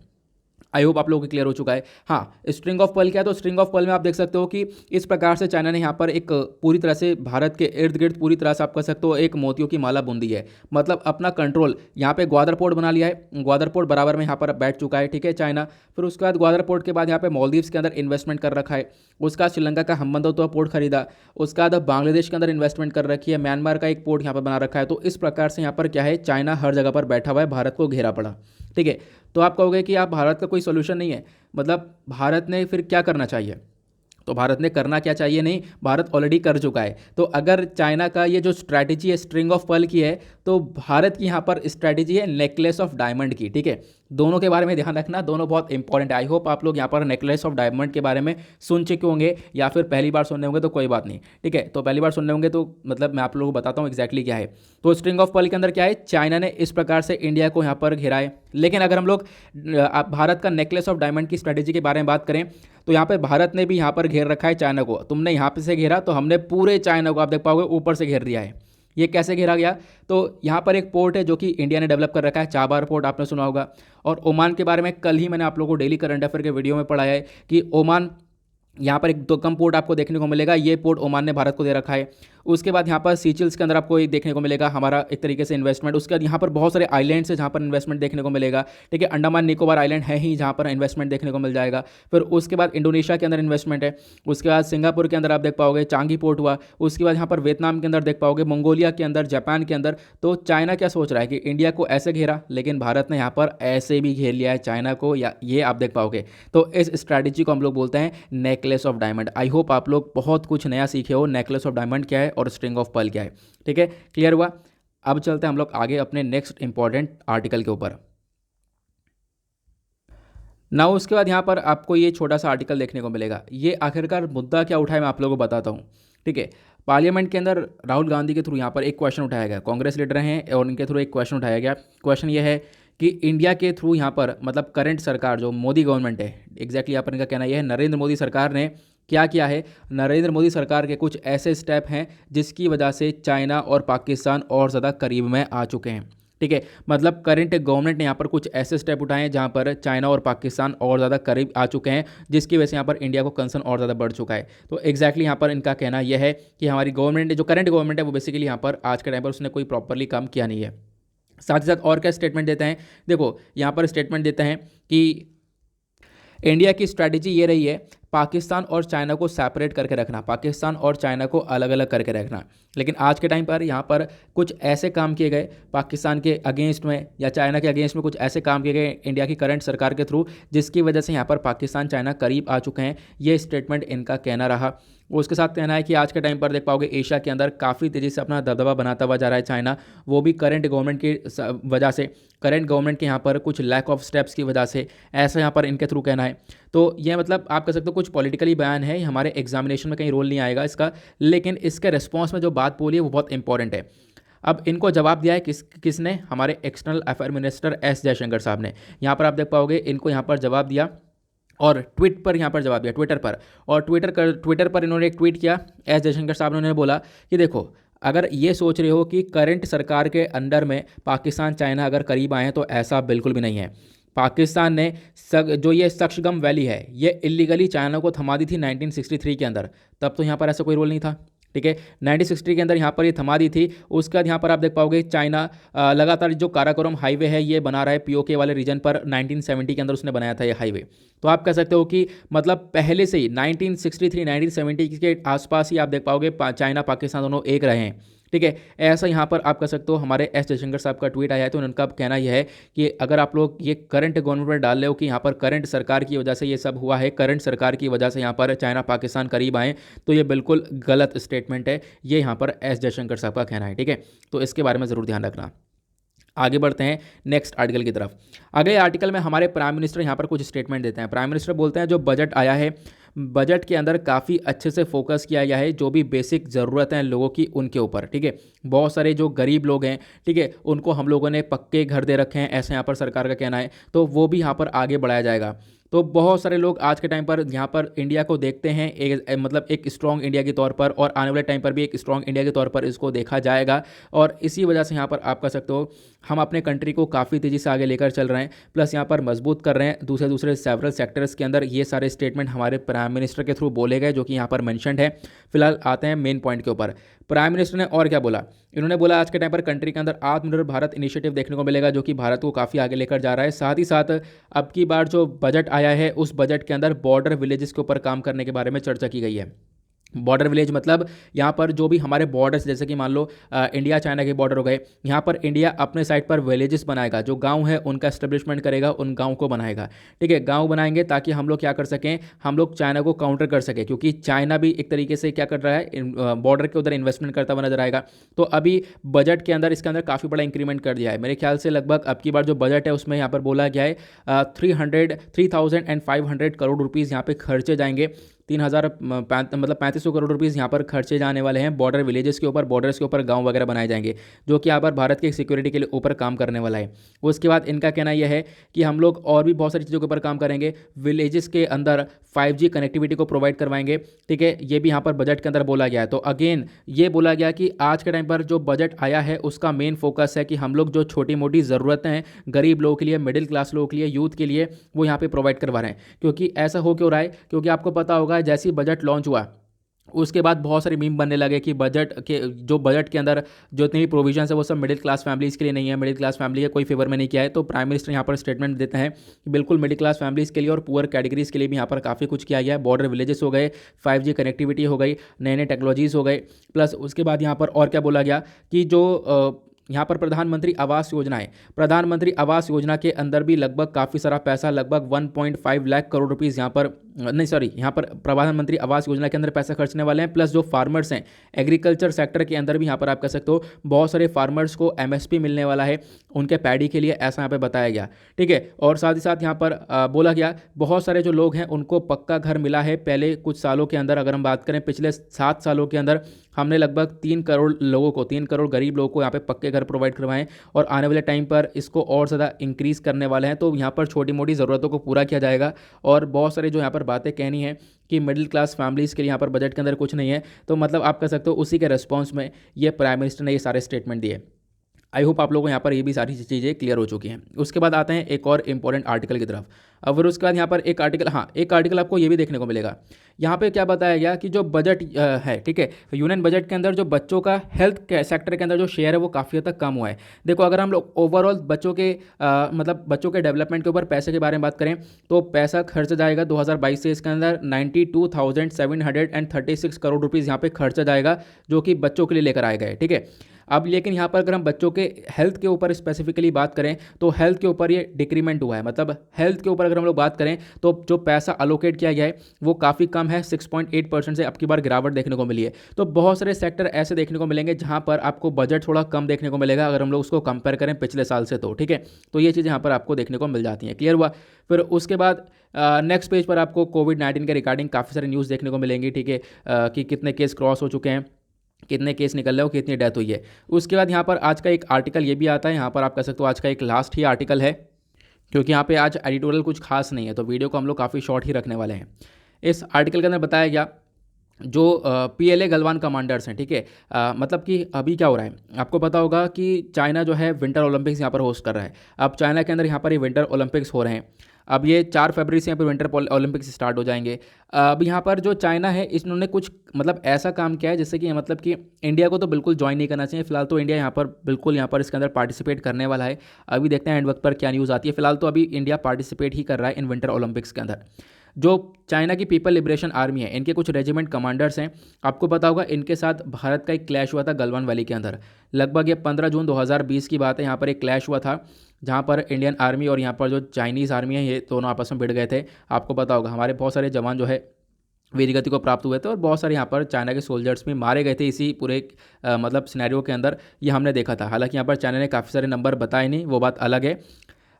आई होप आप लोगों को क्लियर हो चुका है। हाँ, स्ट्रिंग ऑफ पर्ल क्या है, तो स्ट्रिंग ऑफ पर्ल में आप देख सकते हो कि इस प्रकार से चाइना ने यहाँ पर एक पूरी तरह से भारत के इर्द गिर्द पूरी तरह से आप कह सकते हो एक मोतियों की माला बूंदी है। मतलब अपना कंट्रोल यहाँ पे ग्वादर पोर्ट बना लिया है, ग्वादर पोर्ट बराबर में यहाँ पर बैठ चुका है। ठीक है, चाइना। फिर उसके बाद ग्वादर पोर्ट के बाद यहाँ पे मालदीव्स के अंदर इन्वेस्टमेंट कर रखा है। उसके बाद श्रीलंका का हम्बनटोटा पोर्ट खरीदा। उसके बाद बांग्लादेश के अंदर इन्वेस्टमेंट कर रखी है, म्यांमार का एक पोर्ट यहाँ पर बना रखा है। तो इस प्रकार से यहाँ पर क्या है, चाइना हर जगह पर बैठा हुआ है, भारत को घेरा पड़ा। ठीक है, तो आप कहोगे कि आप भारत का कोई सोल्यूशन नहीं है, मतलब भारत ने फिर क्या करना चाहिए, तो भारत ने करना क्या चाहिए, नहीं, भारत ऑलरेडी कर चुका है। तो अगर चाइना का ये जो स्ट्रैटेजी है स्ट्रिंग ऑफ पर्ल की है, तो भारत की यहाँ पर स्ट्रैटेजी है नेकलेस ऑफ डायमंड की। ठीक है, दोनों के बारे में ध्यान रखना, दोनों बहुत इंपॉर्टेंट है। आई होप आप लोग यहाँ पर नेकलेस ऑफ डायमंड के बारे में सुन चुके होंगे या फिर पहली बार सुनने होंगे, तो कोई बात नहीं। ठीक है, तो पहली बार सुनने होंगे तो मतलब मैं आप लोगों को बताता हूँ एक्जैक्टली क्या है। तो स्ट्रिंग ऑफ पर्ल के अंदर क्या है, चाइना ने इस प्रकार से इंडिया को यहाँ पर घेरा है। लेकिन अगर हम लोग भारत का नेकलेस ऑफ डायमंड की स्ट्रैटेजी के बारे में बात करें, तो यहाँ पे भारत ने भी यहाँ पर घेर रखा है चाइना को। तुमने यहाँ पे से घेरा तो हमने पूरे चाइना को आप देख पाओगे ऊपर से घेर दिया है। ये कैसे घेरा गया, तो यहाँ पर एक पोर्ट है जो कि इंडिया ने डेवलप कर रखा है, चाबार पोर्ट आपने सुना होगा। और ओमान के बारे में कल ही मैंने आप लोगों को डेली करंट अफेयर के वीडियो में पढ़ाया है कि ओमान यहाँ पर एक दो कम पोर्ट आपको देखने को मिलेगा, ये पोर्ट ओमान ने भारत को दे रखा है। उसके बाद यहाँ पर सीचिल्स के अंदर आपको एक देखने को मिलेगा हमारा एक तरीके से इन्वेस्टमेंट। उसके बाद यहाँ पर बहुत सारे आइलैंड्स है जहाँ पर इन्वेस्टमेंट देखने को मिलेगा। ठीक है, अंडमान निकोबार आइलैंड है ही जहाँ पर इन्वेस्टमेंट देखने को मिल जाएगा। फिर उसके बाद इंडोनेशिया के अंदर इन्वेस्टमेंट है। उसके बाद सिंगापुर के अंदर आप देख पाओगे चांगी पोर्ट हुआ। उसके बाद यहाँ पर वियतनाम के अंदर देख पाओगे, मंगोलिया के अंदर, जापान के अंदर। तो चाइना क्या सोच रहा है कि इंडिया को ऐसे घेरा, लेकिन भारत ने यहाँ पर ऐसे भी घेर लिया है चाइना को, या ये आप देख पाओगे। तो इस स्ट्रैटेजी को हम लोग बोलते हैं necklace of diamond. I hope आप लोग बहुत कुछ नया सीखे हो, नेकलेस ऑफ डायमंड क्या है और स्ट्रिंग ऑफ पर्ल क्या है। ठीक है, क्लियर हुआ। अब चलते हैं हम लोग आगे अपने नेक्स्ट इंपॉर्टेंट आर्टिकल के ऊपर। ना उसके बाद यहाँ पर आपको ये छोटा सा आर्टिकल देखने को मिलेगा। ये आखिरकार मुद्दा क्या उठाए मैं आप लोगों को बताता हूँ। ठीक है, पार्लियामेंट के अंदर राहुल गांधी के थ्रू यहाँ पर एक क्वेश्चन उठाया गया, कांग्रेस लीडर हैं और उनके थ्रू एक क्वेश्चन उठाया गया। क्वेश्चन ये है कि इंडिया के थ्रू यहाँ पर मतलब करंट सरकार जो मोदी गवर्नमेंट है, एग्जैक्टली यहाँ पर इनका कहना यह है, नरेंद्र मोदी सरकार ने क्या किया है, नरेंद्र मोदी सरकार के कुछ ऐसे स्टेप हैं जिसकी वजह से चाइना और पाकिस्तान और ज़्यादा करीब में आ चुके हैं। ठीक है, मतलब करंट गवर्नमेंट ने यहाँ पर कुछ ऐसे स्टेप उठाए हैं जहाँ पर चाइना और पाकिस्तान और ज़्यादा करीब आ चुके हैं, जिसकी वजह से यहाँ पर इंडिया को कंसर्न और ज़्यादा बढ़ चुका है। तो एक्जैक्टली यहाँ पर इनका कहना यह है कि हमारी गवर्नमेंट जो करंट गवर्नमेंट है वो बेसिकली यहाँ पर आज के टाइम पर उसने कोई प्रॉपरली काम किया नहीं है। साथ ही साथ और क्या स्टेटमेंट देते हैं, देखो यहाँ पर स्टेटमेंट देते हैं कि इंडिया की स्ट्रैटेजी ये रही है पाकिस्तान और चाइना को सेपरेट करके रखना, पाकिस्तान और चाइना को अलग अलग करके रखना। लेकिन आज के टाइम पर यहाँ पर कुछ ऐसे काम किए गए पाकिस्तान के अगेंस्ट में या चाइना के अगेंस्ट में, कुछ ऐसे काम किए गए इंडिया की करंट सरकार के थ्रू, जिसकी वजह से यहाँ पर पाकिस्तान चाइना करीब आ चुके हैं। ये स्टेटमेंट इनका कहना रहा। उसके साथ कहना है कि आज के टाइम पर देख पाओगे एशिया के अंदर काफ़ी तेज़ी से अपना दबदबा बनाता हुआ जा रहा है चाइना, वो भी करंट गवर्नमेंट की वजह से, करंट गवर्नमेंट के यहाँ पर कुछ लैक ऑफ स्टेप्स की वजह से, ऐसा यहाँ पर इनके थ्रू कहना है। तो ये मतलब आप कह सकते हो कुछ पॉलिटिकली बयान है, हमारे एग्जामिनेशन में कहीं रोल नहीं आएगा इसका, लेकिन इसके रिस्पॉन्स में जो बात बोली है वो बहुत इंपॉर्टेंट है। अब इनको जवाब दिया है किसने, हमारे external affair minister S Jaishankar साहब ने। यहाँ पर आप देख पाओगे इनको यहाँ पर जवाब दिया और ट्वीट पर यहाँ पर जवाब दिया, ट्विटर पर। और ट्विटर पर इन्होंने एक ट्वीट किया, एस जयशंकर साहब ने, उन्होंने बोला कि देखो, अगर ये सोच रहे हो कि करंट सरकार के अंडर में पाकिस्तान चाइना अगर करीब आए हैं, तो ऐसा बिल्कुल भी नहीं है। पाकिस्तान ने जो ये सक्शगम वैली है, ये इलीगली चाइना को थमा दी थी 1963 के अंदर। तब तो यहाँ पर ऐसा कोई रूल नहीं था, ठीक है। 1960 के अंदर यहाँ पर ये थमा दी थी। उसके बाद यहाँ पर आप देख पाओगे चाइना लगातार जो काराकोरम हाईवे है ये बना रहा है पीओके वाले रीजन पर। 1970 के अंदर उसने बनाया था ये हाईवे। तो आप कह सकते हो कि मतलब पहले से ही 1963 1970 के आसपास ही आप देख पाओगे चाइना पाकिस्तान दोनों एक रहे हैं, ठीक है। ऐसा यहाँ पर आप कह सकते हो हमारे एस जयशंकर साहब का ट्वीट आया है, तो उनका कहना यह है कि अगर आप लोग ये करंट गवर्नमेंट पर डाल रहे हो कि यहाँ पर करंट सरकार की वजह से ये सब हुआ है, करंट सरकार की वजह से यहाँ पर चाइना पाकिस्तान करीब आए, तो ये बिल्कुल गलत स्टेटमेंट है। ये यहाँ पर एस जयशंकर साहब का कहना है, ठीक है। तो इसके बारे में ज़रूर ध्यान रखना। आगे बढ़ते हैं नेक्स्ट आर्टिकल की तरफ। अगले आर्टिकल में हमारे प्राइम मिनिस्टर यहाँ पर कुछ स्टेटमेंट देते हैं। प्राइम मिनिस्टर बोलते हैं जो बजट आया है, बजट के अंदर काफ़ी अच्छे से फोकस किया गया है जो भी बेसिक ज़रूरतें हैं लोगों की उनके ऊपर, ठीक है। बहुत सारे जो गरीब लोग हैं, ठीक है, उनको हम लोगों ने पक्के घर दे रखे हैं, ऐसे यहाँ पर सरकार का कहना है। तो वो भी यहाँ पर आगे बढ़ाया जाएगा। तो बहुत सारे लोग आज के टाइम पर यहाँ पर इंडिया को देखते हैं मतलब एक स्ट्रॉन्ग इंडिया के तौर पर, और आने वाले टाइम पर भी एक स्ट्रॉन्ग इंडिया के तौर पर इसको देखा जाएगा। और इसी वजह से यहाँ पर आप कह सकते हो हम अपने कंट्री को काफ़ी तेज़ी से आगे लेकर चल रहे हैं, प्लस यहाँ पर मजबूत कर रहे हैं दूसरे दूसरे सेवरल सेक्टर्स के अंदर। ये सारे स्टेटमेंट हमारे प्राइम मिनिस्टर के थ्रू बोले गए जो कि यहाँ पर मैंशनड है। फिलहाल आते हैं मेन पॉइंट के ऊपर। प्राइम मिनिस्टर ने और क्या बोला, इन्होंने बोला आज के टाइम पर कंट्री के अंदर आत्मनिर्भर भारत इनिशिएटिव देखने को मिलेगा जो कि भारत को काफ़ी आगे लेकर जा रहा है। साथ ही साथ अब की बार जो बजट आया है उस बजट के अंदर बॉर्डर विलेजेस के ऊपर काम करने के बारे में चर्चा की गई है। बॉर्डर विलेज मतलब यहाँ पर जो भी हमारे बॉर्डर्स, जैसे कि मान लो इंडिया चाइना के बॉर्डर हो गए, यहाँ पर इंडिया अपने साइड पर विलेजेस बनाएगा, जो गांव है उनका एस्टेब्लिशमेंट करेगा, उन गांव को बनाएगा, ठीक है। गांव बनाएंगे ताकि हम लोग क्या कर सकें, हम लोग चाइना को काउंटर कर सकें, क्योंकि चाइना भी एक तरीके से क्या कर रहा है, बॉर्डर के उधर इन्वेस्टमेंट करता हुआ नजर आएगा। तो अभी बजट के अंदर इसके अंदर काफ़ी बड़ा इंक्रीमेंट कर दिया है। मेरे ख्याल से लगभग अब की बार जो बजट है उसमें यहाँ पर बोला गया है 3,500 करोड़ रुपीज़ यहाँ पे खर्चे जाएंगे। 3500 करोड़ रुपीज़ यहाँ पर खर्चे जाने वाले हैं बॉर्डर विलेजेस के ऊपर, बॉर्डर्स के ऊपर गांव वगैरह बनाए जाएंगे, जो कि यहाँ पर भारत की सिक्योरिटी के लिए ऊपर काम करने वाला है। उसके बाद इनका कहना यह है कि हम लोग और भी बहुत सारी चीज़ों के ऊपर काम करेंगे। विलेजेस के अंदर 5G कनेक्टिविटी को प्रोवाइड करवाएंगे, ठीक है। ये भी यहाँ पर बजट के अंदर बोला गया है। तो अगेन ये बोला गया कि आज के टाइम पर जो बजट आया है उसका मेन फोकस है कि हम लोग जो छोटी मोटी ज़रूरतें हैं गरीब लोगों के लिए, मिडिल क्लास लोगों के लिए, यूथ के लिए, वो यहाँ पे प्रोवाइड करवा रहे हैं। क्योंकि ऐसा हो क्यों रहा है, क्योंकि आपको पता होगा जैसे ही बजट लॉन्च हुआ उसके बाद बहुत सारे मीम बनने लगे कि बजट के अंदर जो इतनी भी प्रोविजंस है वो सब मिडिल क्लास फैमिलीज़ के लिए नहीं है, मिडिल क्लास फैमिली के कोई फेवर में नहीं किया है। तो प्राइम मिनिस्टर यहाँ पर स्टेटमेंट देते हैं कि बिल्कुल मिडिल क्लास फैमिलीज़ के लिए और पुअर कैटेगरीज़ के लिए भी यहाँ पर काफ़ी कुछ किया गया है। बॉर्डर विलेजेस हो गए, 5G कनेक्टिविटी हो गई, नए नए टेक्नोलॉजीज़ हो गए, प्लस उसके बाद यहाँ पर और क्या बोला गया कि जो यहाँ पर प्रधानमंत्री आवास योजना है, प्रधानमंत्री आवास योजना के अंदर भी लगभग काफ़ी सारा पैसा, लगभग 1.5 लाख करोड़ रुपीज़ यहाँ पर नहीं सॉरी यहाँ पर प्रधानमंत्री आवास योजना के अंदर पैसा खर्चने वाले हैं। प्लस जो फार्मर्स हैं एग्रीकल्चर सेक्टर के अंदर भी यहाँ पर आप कह सकते हो बहुत सारे फार्मर्स को MSP मिलने वाला है उनके पैडी के लिए, ऐसा यहाँ पर बताया गया, ठीक है। और साथ ही साथ यहाँ पर बोला गया बहुत सारे जो लोग हैं उनको पक्का घर मिला है पहले कुछ सालों के अंदर। अगर हम बात करें पिछले 7 सालों के अंदर हमने लगभग 3 करोड़ लोगों को, 3 करोड़ गरीब लोगों को यहाँ पे पक्के घर प्रोवाइड करवाएं, और आने वाले टाइम पर इसको और ज़्यादा इंक्रीज़ करने वाले हैं। तो यहाँ पर छोटी मोटी ज़रूरतों को पूरा किया जाएगा। और बहुत सारे जो यहाँ पर बातें कहनी है कि मिडिल क्लास फैमिलीज़ के लिए यहाँ पर बजट के अंदर कुछ नहीं है, तो मतलब आप कह सकते हो उसी के रिस्पॉन्स में ये प्राइम मिनिस्टर ने ये सारे स्टेटमेंट दिए। आई होप आप लोगों को यहाँ पर ये भी सारी चीज़ें क्लियर हो चुकी हैं। उसके बाद आते हैं एक और इंपॉर्टेंट आर्टिकल की तरफ। अब फिर उसके बाद यहाँ पर एक आर्टिकल आपको ये भी देखने को मिलेगा। यहाँ पे क्या बताया गया कि जो बजट है, ठीक है, यूनियन बजट के अंदर जो बच्चों का हेल्थ के सेक्टर के अंदर जो शेयर है वो काफ़ी हद तक कम हुआ है। देखो अगर हम लोग ओवरऑल बच्चों के मतलब बच्चों के डेवलपमेंट के ऊपर पैसे के बारे में बात करें तो पैसा खर्च जाएगा 2022 से इसके अंदर 92,736 करोड़ रुपीज़ यहाँ पे खर्चा जाएगा जो कि बच्चों के लिए लेकर आए गए, ठीक है। अब लेकिन यहाँ पर अगर हम बच्चों के हेल्थ के ऊपर स्पेसिफिकली बात करें तो हेल्थ के ऊपर ये डिक्रीमेंट हुआ है। मतलब हेल्थ के ऊपर अगर हम लोग बात करें तो जो पैसा अलोकेट किया गया है वो काफ़ी कम है, 6.8% से अब की बार गिरावट देखने को मिली है। तो बहुत सारे सेक्टर ऐसे देखने को मिलेंगे जहाँ पर आपको बजट थोड़ा कम देखने को मिलेगा अगर हम लोग उसको कंपेयर करें पिछले साल से, तो ठीक है। तो ये चीज़ यहाँ पर आपको देखने को मिल जाती हैं। क्लियर हुआ। फिर उसके बाद नेक्स्ट पेज पर आपको कोविड-19 के रिगार्डिंग काफ़ी सारे न्यूज़ देखने को मिलेंगी, ठीक है, कि कितने केस क्रॉस हो चुके हैं, कितने केस निकल रहे हो, कितनी डेथ हुई है। उसके बाद यहाँ पर आज का एक आर्टिकल ये भी आता है, यहाँ पर आप कह सकते हो आज का एक लास्ट ही आर्टिकल है क्योंकि यहाँ पे आज एडिटोरियल कुछ खास नहीं है, तो वीडियो को हम लोग काफ़ी शॉर्ट ही रखने वाले हैं। इस आर्टिकल के अंदर बताया गया जो पीएलए गलवान कमांडर्स हैं, ठीक है, मतलब कि अभी क्या हो रहा है, आपको पता होगा कि चाइना जो है विंटर ओलंपिक्स यहाँ पर होस्ट कर रहा है। अब चाइना के अंदर यहाँ पर ये विंटर ओलंपिक्स हो रहे हैं। अब ये 4 फरवरी से यहाँ पर विंटर ओलंपिक्स स्टार्ट हो जाएंगे। अब यहाँ पर जो चाइना है इन्होंने कुछ मतलब ऐसा काम किया है जिससे कि मतलब कि इंडिया को तो बिल्कुल ज्वाइन नहीं करना चाहिए। फिलहाल तो इंडिया यहाँ पर बिल्कुल यहाँ पर इसके अंदर पार्टिसिपेट करने वाला है। अभी देखते हैं एंड वक्त पर क्या न्यूज़ आती है। फिलहाल तो अभी इंडिया पार्टिसिपेट ही कर रहा है इन विंटर ओलंपिक्स के अंदर। जो चाइना की पीपल लिबरेशन आर्मी है, इनके कुछ रेजिमेंट कमांडर्स हैं। आपको पता होगा इनके साथ भारत का एक क्लैश हुआ था गलवान वैली के अंदर। लगभग ये 15 जून 2020 की बात है। यहाँ पर एक क्लैश हुआ था जहाँ पर इंडियन आर्मी और यहाँ पर जो चाइनीज़ आर्मी है ये दोनों आपस में भिड़ गए थे। आपको पता होगा हमारे बहुत सारे जवान जो है वीरगति को प्राप्त हुए थे और बहुत सारे यहाँ पर चाइना के सोल्जर्स भी मारे गए थे इसी पूरे मतलब सिनेरियो के अंदर। ये हमने देखा था। हालांकि यहाँ पर चाइना ने काफ़ी सारे नंबर बताए नहीं, वो बात अलग है।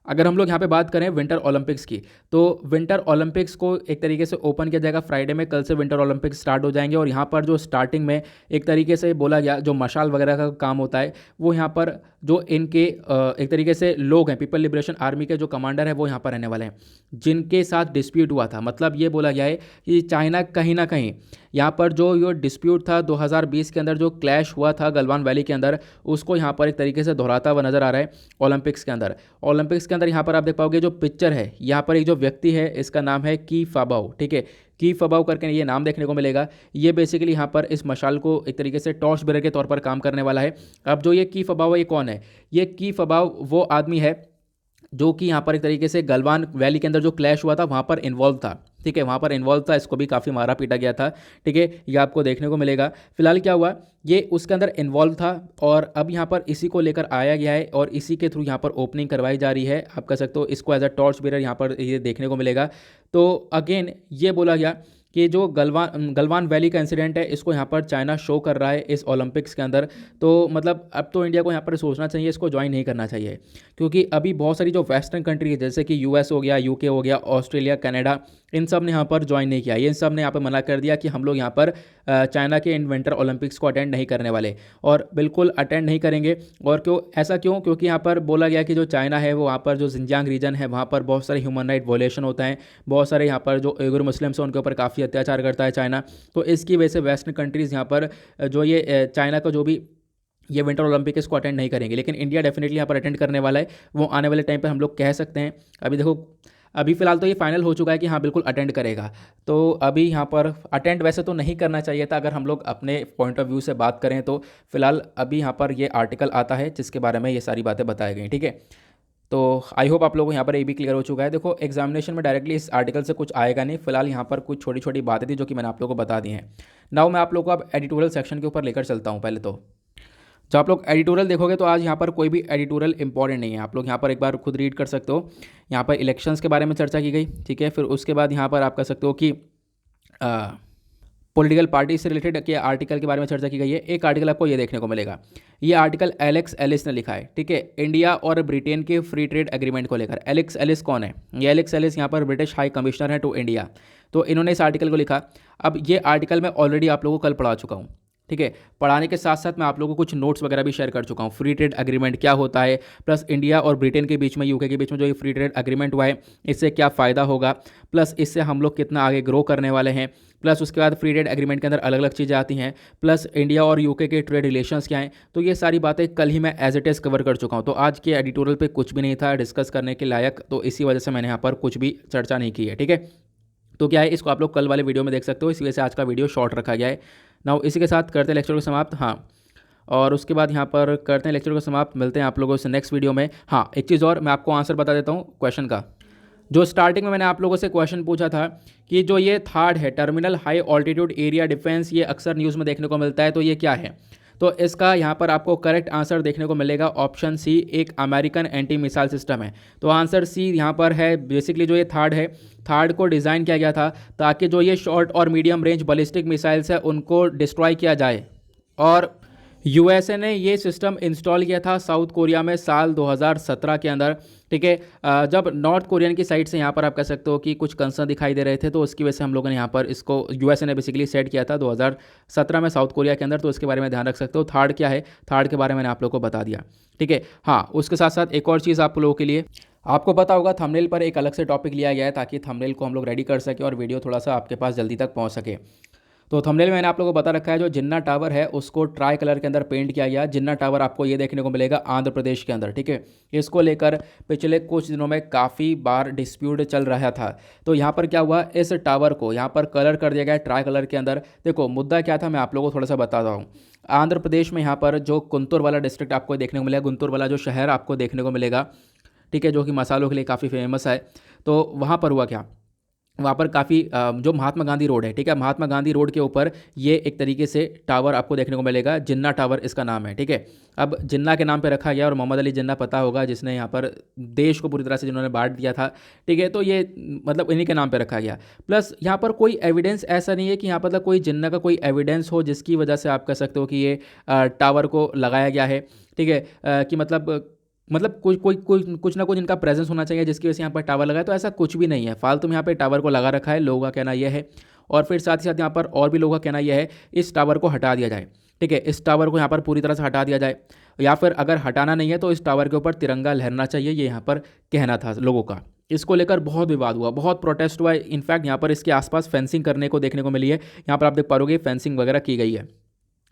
अगर हम लोग यहाँ पे बात करें विंटर ओलंपिक्स की, तो विंटर ओलंपिक्स को एक तरीके से ओपन किया जाएगा फ्राइडे में। कल से विंटर ओलंपिक्स स्टार्ट हो जाएंगे और यहाँ पर जो स्टार्टिंग में एक तरीके से बोला गया जो मशाल वगैरह का काम होता है वो यहाँ पर जो इनके एक तरीके से लोग हैं पीपल लिबरेशन आर्मी के जो कमांडर है वो यहाँ पर रहने वाले हैं जिनके साथ डिस्प्यूट हुआ था। मतलब ये बोला गया है कि चाइना कहीं ना कहीं यहाँ पर जो ये डिस्प्यूट था 2020 के अंदर जो क्लैश हुआ था गलवान वैली के अंदर, उसको यहाँ पर एक तरीके से दोहराता हुआ नजर आ रहा है ओलंपिक्स के अंदर। ओलंपिक्स के अंदर यहाँ पर आप देख पाओगे जो पिक्चर है, यहाँ पर एक जो व्यक्ति है इसका नाम है की फाबाओ, ठीक है, की फबाओ करके ये नाम देखने को मिलेगा। ये बेसिकली यहाँ पर इस मशाल को एक तरीके से टॉर्च बेरर के तौर पर काम करने वाला है। अब जो ये की फबाओ है ये कौन है? ये की फबाओ वो आदमी है जो कि यहाँ पर एक तरीके से गलवान वैली के अंदर जो क्लैश हुआ था वहाँ पर इन्वॉल्व था, ठीक है, वहाँ पर इन्वॉल्व था। इसको भी काफ़ी मारा पीटा गया था, ठीक है, ये आपको देखने को मिलेगा। फिलहाल क्या हुआ, ये उसके अंदर इन्वॉल्व था और अब यहाँ पर इसी को लेकर आया गया है और इसी के थ्रू यहाँ पर ओपनिंग करवाई जा रही है। आप कह सकते हो इसको एज अ टॉर्च बेरर यहाँ पर ये देखने को मिलेगा। तो अगेन ये बोला गया कि जो गलवान वैली का इंसिडेंट है इसको यहाँ पर चाइना शो कर रहा है इस ओलंपिक्स के अंदर। तो मतलब अब तो इंडिया को यहाँ पर सोचना चाहिए, इसको ज्वाइन नहीं करना चाहिए, क्योंकि अभी बहुत सारी जो वेस्टर्न कंट्री है जैसे कि यूएस हो गया, यूके हो गया, ऑस्ट्रेलिया, कनाडा, इन सब ने यहाँ पर ज्वाइन नहीं किया। इन सब ने यहाँ पर मना कर दिया कि हम लोग यहाँ पर चाइना के इन विंटर ओलंपिक्स को अटेंड नहीं करने वाले और बिल्कुल अटेंड नहीं करेंगे। और ऐसा क्यों? क्योंकि यहाँ पर बोला गया कि जो चाइना है वो वहाँ पर जो जिंजियांग रीजन है वहाँ पर बहुत सारे ह्यूमन राइट वॉयलेशन होता है, बहुत सारे यहाँ पर जो उइगर मुस्लिम्स हैं उनके ऊपर काफ़ी अत्याचार करता है चाइना। तो इसकी वजह से वेस्टर्न कंट्रीज़ यहाँ पर जो ये चाइना का जो भी ये विंटर ओलंपिक इसको अटेंड नहीं करेंगे, लेकिन इंडिया डेफिनेटली यहाँ पर अटेंड करने वाला है। वो आने वाले टाइम पर हम लोग कह सकते हैं। अभी देखो, अभी फ़िलहाल तो ये फाइनल हो चुका है कि हाँ बिल्कुल अटेंड करेगा। तो अभी यहाँ पर अटेंड वैसे तो नहीं करना चाहिए था अगर हम लोग अपने पॉइंट ऑफ व्यू से बात करें तो। फिलहाल अभी यहाँ पर ये आर्टिकल आता है जिसके बारे में ये सारी बातें बताई गई, ठीक है। तो आई होप आप लोगों को यहाँ पर ये भी क्लियर हो चुका है। देखो एग्जामिनेशन में डायरेक्टली इस आर्टिकल से कुछ आएगा नहीं। फिलहाल यहाँ पर कुछ छोटी छोटी बातें थी जो कि मैंने आप लोगों को बता दी हैं। नाउ मैं आप लोगों को अब एडिटोरियल सेक्शन के ऊपर लेकर चलता हूँ। पहले तो जब आप लोग एडिटोरियल देखोगे तो आज यहाँ पर कोई भी एडिटोरियल इंपॉर्टेंट नहीं है। आप लोग यहाँ पर एक बार खुद रीड कर सकते हो। यहाँ पर इलेक्शंस के बारे में चर्चा की गई, ठीक है। फिर उसके बाद यहाँ पर आप कह सकते हो कि पॉलिटिकल पार्टी से रिलेटेड के आर्टिकल के बारे में चर्चा की गई है। एक आर्टिकल आपको ये देखने को मिलेगा, ये आर्टिकल एलेक्स एलिस ने लिखा है, ठीक है, इंडिया और ब्रिटेन के फ्री ट्रेड एग्रीमेंट को लेकर। एलेक्स एलिस कौन है? ये एलेक्स एलिस यहाँ पर ब्रिटिश हाई कमिश्नर है टू इंडिया। तो इन्होंने इस आर्टिकल को लिखा। अब ये आर्टिकल मैं ऑलरेडी आप लोगों को कल पढ़ा चुका हूँ, ठीक है। पढ़ाने के साथ साथ मैं आप लोगों को कुछ नोट्स वगैरह भी शेयर कर चुका हूँ। फ्री ट्रेड एग्रीमेंट क्या होता है, प्लस इंडिया और ब्रिटेन के बीच में, यूके के बीच में जो ये फ्री ट्रेड एग्रीमेंट हुआ है इससे क्या फ़ायदा होगा, प्लस इससे हम लोग कितना आगे ग्रो करने वाले हैं, प्लस उसके बाद फ्री ट्रेड एग्रीमेंट के अंदर अलग अलग चीज़ें आती हैं, प्लस इंडिया और यूके के ट्रेड रिलेशंस क्या हैं। तो ये सारी बातें कल ही मैं एज इट इज़ कवर कर चुका हूँ। तो आज के एडिटोरियल पे कुछ भी नहीं था डिस्कस करने के लायक, तो इसी वजह से मैंने यहाँ पर कुछ भी चर्चा नहीं की है, ठीक है। तो क्या है, इसको आप लोग कल वाले वीडियो में देख सकते हो। इसी वजह से आज का वीडियो शॉर्ट रखा गया है। नाउ इसी के साथ करते हैं लेक्चर को समाप्त। हाँ, और उसके बाद यहाँ पर करते हैं लेक्चर को समाप्त। मिलते हैं आप लोगों से नेक्स्ट वीडियो में। हाँ, एक चीज़ और मैं आपको आंसर बता देता हूँ क्वेश्चन का। जो स्टार्टिंग में मैंने आप लोगों से क्वेश्चन पूछा था कि जो ये थर्ड है terminal high altitude area defence, ये अक्सर न्यूज़ में देखने को मिलता है, तो ये क्या है? तो इसका यहाँ पर आपको करेक्ट आंसर देखने को मिलेगा ऑप्शन सी, एक अमेरिकन एंटी मिसाइल सिस्टम है। तो आंसर सी यहाँ पर है। बेसिकली जो ये थर्ड है, थर्ड को डिज़ाइन किया गया था ताकि जो ये शॉर्ट और मीडियम रेंज बैलिस्टिक मिसाइल्स है उनको डिस्ट्रॉय किया जाए। और यूएसए ने ये सिस्टम इंस्टॉल किया था साउथ कोरिया में साल 2017 के अंदर, ठीक है। जब नॉर्थ कोरियन की साइड से यहाँ पर आप कह सकते हो कि कुछ कंसर्न दिखाई दे रहे थे, तो उसकी वजह से हम लोगों ने यहाँ पर इसको, यूएसए ने बेसिकली सेट किया था 2017 में साउथ कोरिया के अंदर। तो इसके बारे में ध्यान रख सकते हो। थर्ड क्या है, थर्ड के बारे में मैंने आप लोगों को बता दिया, ठीक है। हाँ, उसके साथ साथ एक और चीज़ आप लोगों के लिए, आपको पता होगा थंबनेल पर एक अलग से टॉपिक लिया गया है ताकि थंबनेल को हम लोग रेडी कर सकें और वीडियो थोड़ा सा आपके पास जल्दी तक पहुंच सके। तो थंबनेल में मैंने आप लोगों को बता रखा है जो जिन्ना टावर है उसको ट्राई कलर के अंदर पेंट किया गया। जिन्ना टावर आपको ये देखने को मिलेगा आंध्र प्रदेश के अंदर, ठीक है। इसको लेकर पिछले कुछ दिनों में काफ़ी बार डिस्प्यूट चल रहा था। तो यहाँ पर क्या हुआ, इस टावर को यहाँ पर कलर कर दिया गया ट्राई कलर के अंदर। देखो मुद्दा क्या था मैं आप लोगों को थोड़ा सा बताता हूँ। आंध्र प्रदेश में यहाँ पर जो गुंटूर वाला डिस्ट्रिक्ट आपको देखने को मिलेगा, गुंटूर वाला जो शहर आपको देखने को मिलेगा, ठीक है, जो कि मसालों के लिए काफ़ी फेमस है। तो वहाँ पर हुआ क्या, वहाँ पर काफ़ी जो महात्मा गांधी रोड है, ठीक है, महात्मा गांधी रोड के ऊपर ये एक तरीके से टावर आपको देखने को मिलेगा। जिन्ना टावर इसका नाम है, ठीक है। अब जिन्ना के नाम पे रखा गया और मोहम्मद अली जिन्ना पता होगा जिसने यहाँ पर देश को पूरी तरह से जिन्होंने बांट दिया था, ठीक है। तो ये मतलब इन्हीं के नाम पे रखा गया। प्लस यहाँ पर कोई एविडेंस ऐसा नहीं है कि यहाँ पर मतलब कोई जिन्ना का कोई एविडेंस हो जिसकी वजह से आप कह सकते हो कि ये टावर को लगाया गया है, ठीक है। कि मतलब कोई कोई कोई कुछ ना कुछ इनका प्रेजेंस होना चाहिए जिसकी वजह से यहाँ पर टावर लगा है। तो ऐसा कुछ भी नहीं है, फालतू में यहाँ पे टावर को लगा रखा है, लोगों का कहना यह है। और फिर साथ ही साथ यहाँ पर और भी लोगों का कहना यह है इस टावर को हटा दिया जाए, ठीक है, इस टावर को यहाँ पर पूरी तरह से हटा दिया जाए, या फिर अगर हटाना नहीं है तो इस टावर के ऊपर तिरंगा लहरना चाहिए, ये यहाँ पर कहना था लोगों का। इसको लेकर बहुत विवाद हुआ, बहुत प्रोटेस्ट हुआ। इनफैक्ट यहाँ पर इसके आसपास फेंसिंग करने को देखने को मिली है। यहाँ पर आप देख पाओगे फेंसिंग वगैरह की गई है।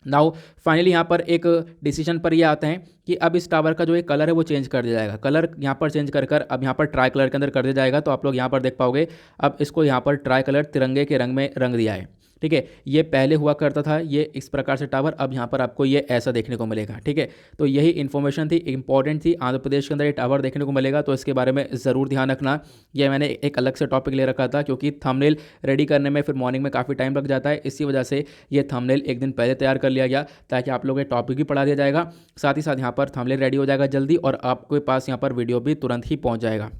नाउ फाइनली यहाँ पर एक डिसीजन पर ये आते हैं कि अब इस टावर का जो एक कलर है वो चेंज कर दिया जाएगा। कलर यहाँ पर चेंज कर अब यहाँ पर ट्राई कलर के अंदर कर दिया जाएगा। तो आप लोग यहाँ पर देख पाओगे अब इसको यहाँ पर ट्राई कलर तिरंगे के रंग में रंग दिया है, ठीक है। ये पहले हुआ करता था ये इस प्रकार से टावर, अब यहाँ पर आपको ये ऐसा देखने को मिलेगा, ठीक है। तो यही इन्फॉर्मेशन थी, इंपॉर्टेंट थी। आंध्र प्रदेश के अंदर ये टावर देखने को मिलेगा, तो इसके बारे में ज़रूर ध्यान रखना। ये मैंने एक अलग से टॉपिक ले रखा था क्योंकि थंबनेल रेडी करने में फिर मॉर्निंग में काफ़ी टाइम लग जाता है, इसी वजह से ये थंबनेल एक दिन पहले तैयार कर लिया गया ताकि आप लोगों के टॉपिक भी पढ़ा दिया जाएगा, साथ ही साथ यहाँ पर थंबनेल रेडी हो जाएगा जल्दी और आपके पास यहाँ पर वीडियो भी तुरंत ही पहुँच जाएगा।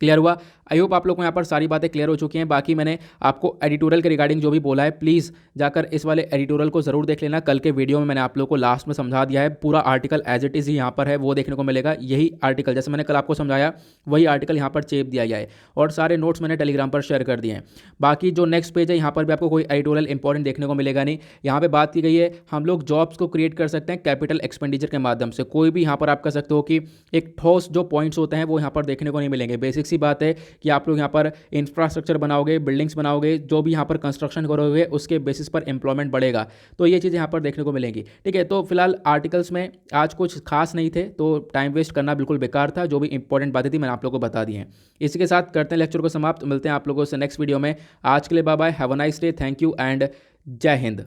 क्लियर हुआ? आई होप आप लोग को यहाँ पर सारी बातें क्लियर हो चुकी हैं। बाकी मैंने आपको एडिटोरियल के रिगार्डिंग जो भी बोला है प्लीज़ जाकर इस वाले एडिटोरियल को ज़रूर देख लेना। कल के वीडियो में मैंने आप लोग को लास्ट में समझा दिया है, पूरा आर्टिकल एज इट इज़ ही यहाँ पर है वो देखने को मिलेगा। यही आर्टिकल जैसे मैंने कल आपको समझाया वही आर्टिकल यहाँ पर चेप दिया गया है और सारे नोट्स मैंने टेलीग्राम पर शेयर कर दिए हैं। बाकी जो नेक्स्ट पेज है यहाँ पर भी आपको कोई एडिटोरियल इंपॉर्टेंट देखने को मिलेगा नहीं। यहाँ पर बात की गई है हम लोग जॉब्स को क्रिएट कर सकते हैं कैपिटल एक्सपेंडिचर के माध्यम से। कोई भी यहाँ पर आप कह सकते हो कि एक ठोस जो पॉइंट्स होते हैं वो यहाँ पर देखने को नहीं मिलेंगे। बेसिक सी बात है कि आप लोग यहाँ पर इंफ्रास्ट्रक्चर बनाओगे, बिल्डिंग्स बनाओगे, जो भी यहाँ पर कंस्ट्रक्शन करोगे उसके बेसिस पर एम्प्लॉयमेंट बढ़ेगा। तो ये चीज़ें यहाँ पर देखने को मिलेंगी, ठीक है। तो फिलहाल आर्टिकल्स में आज कुछ खास नहीं थे, तो टाइम वेस्ट करना बिल्कुल बेकार था। जो भी इंपॉर्टेंट बातें थी मैंने आप लोगों को बता दी हैं। इसी के साथ करते हैं लेक्चर को समाप्त। मिलते हैं आप लोगों से नेक्स्ट वीडियो में। आज के लिए bye bye, have a nice day, thank you and जय हिंद।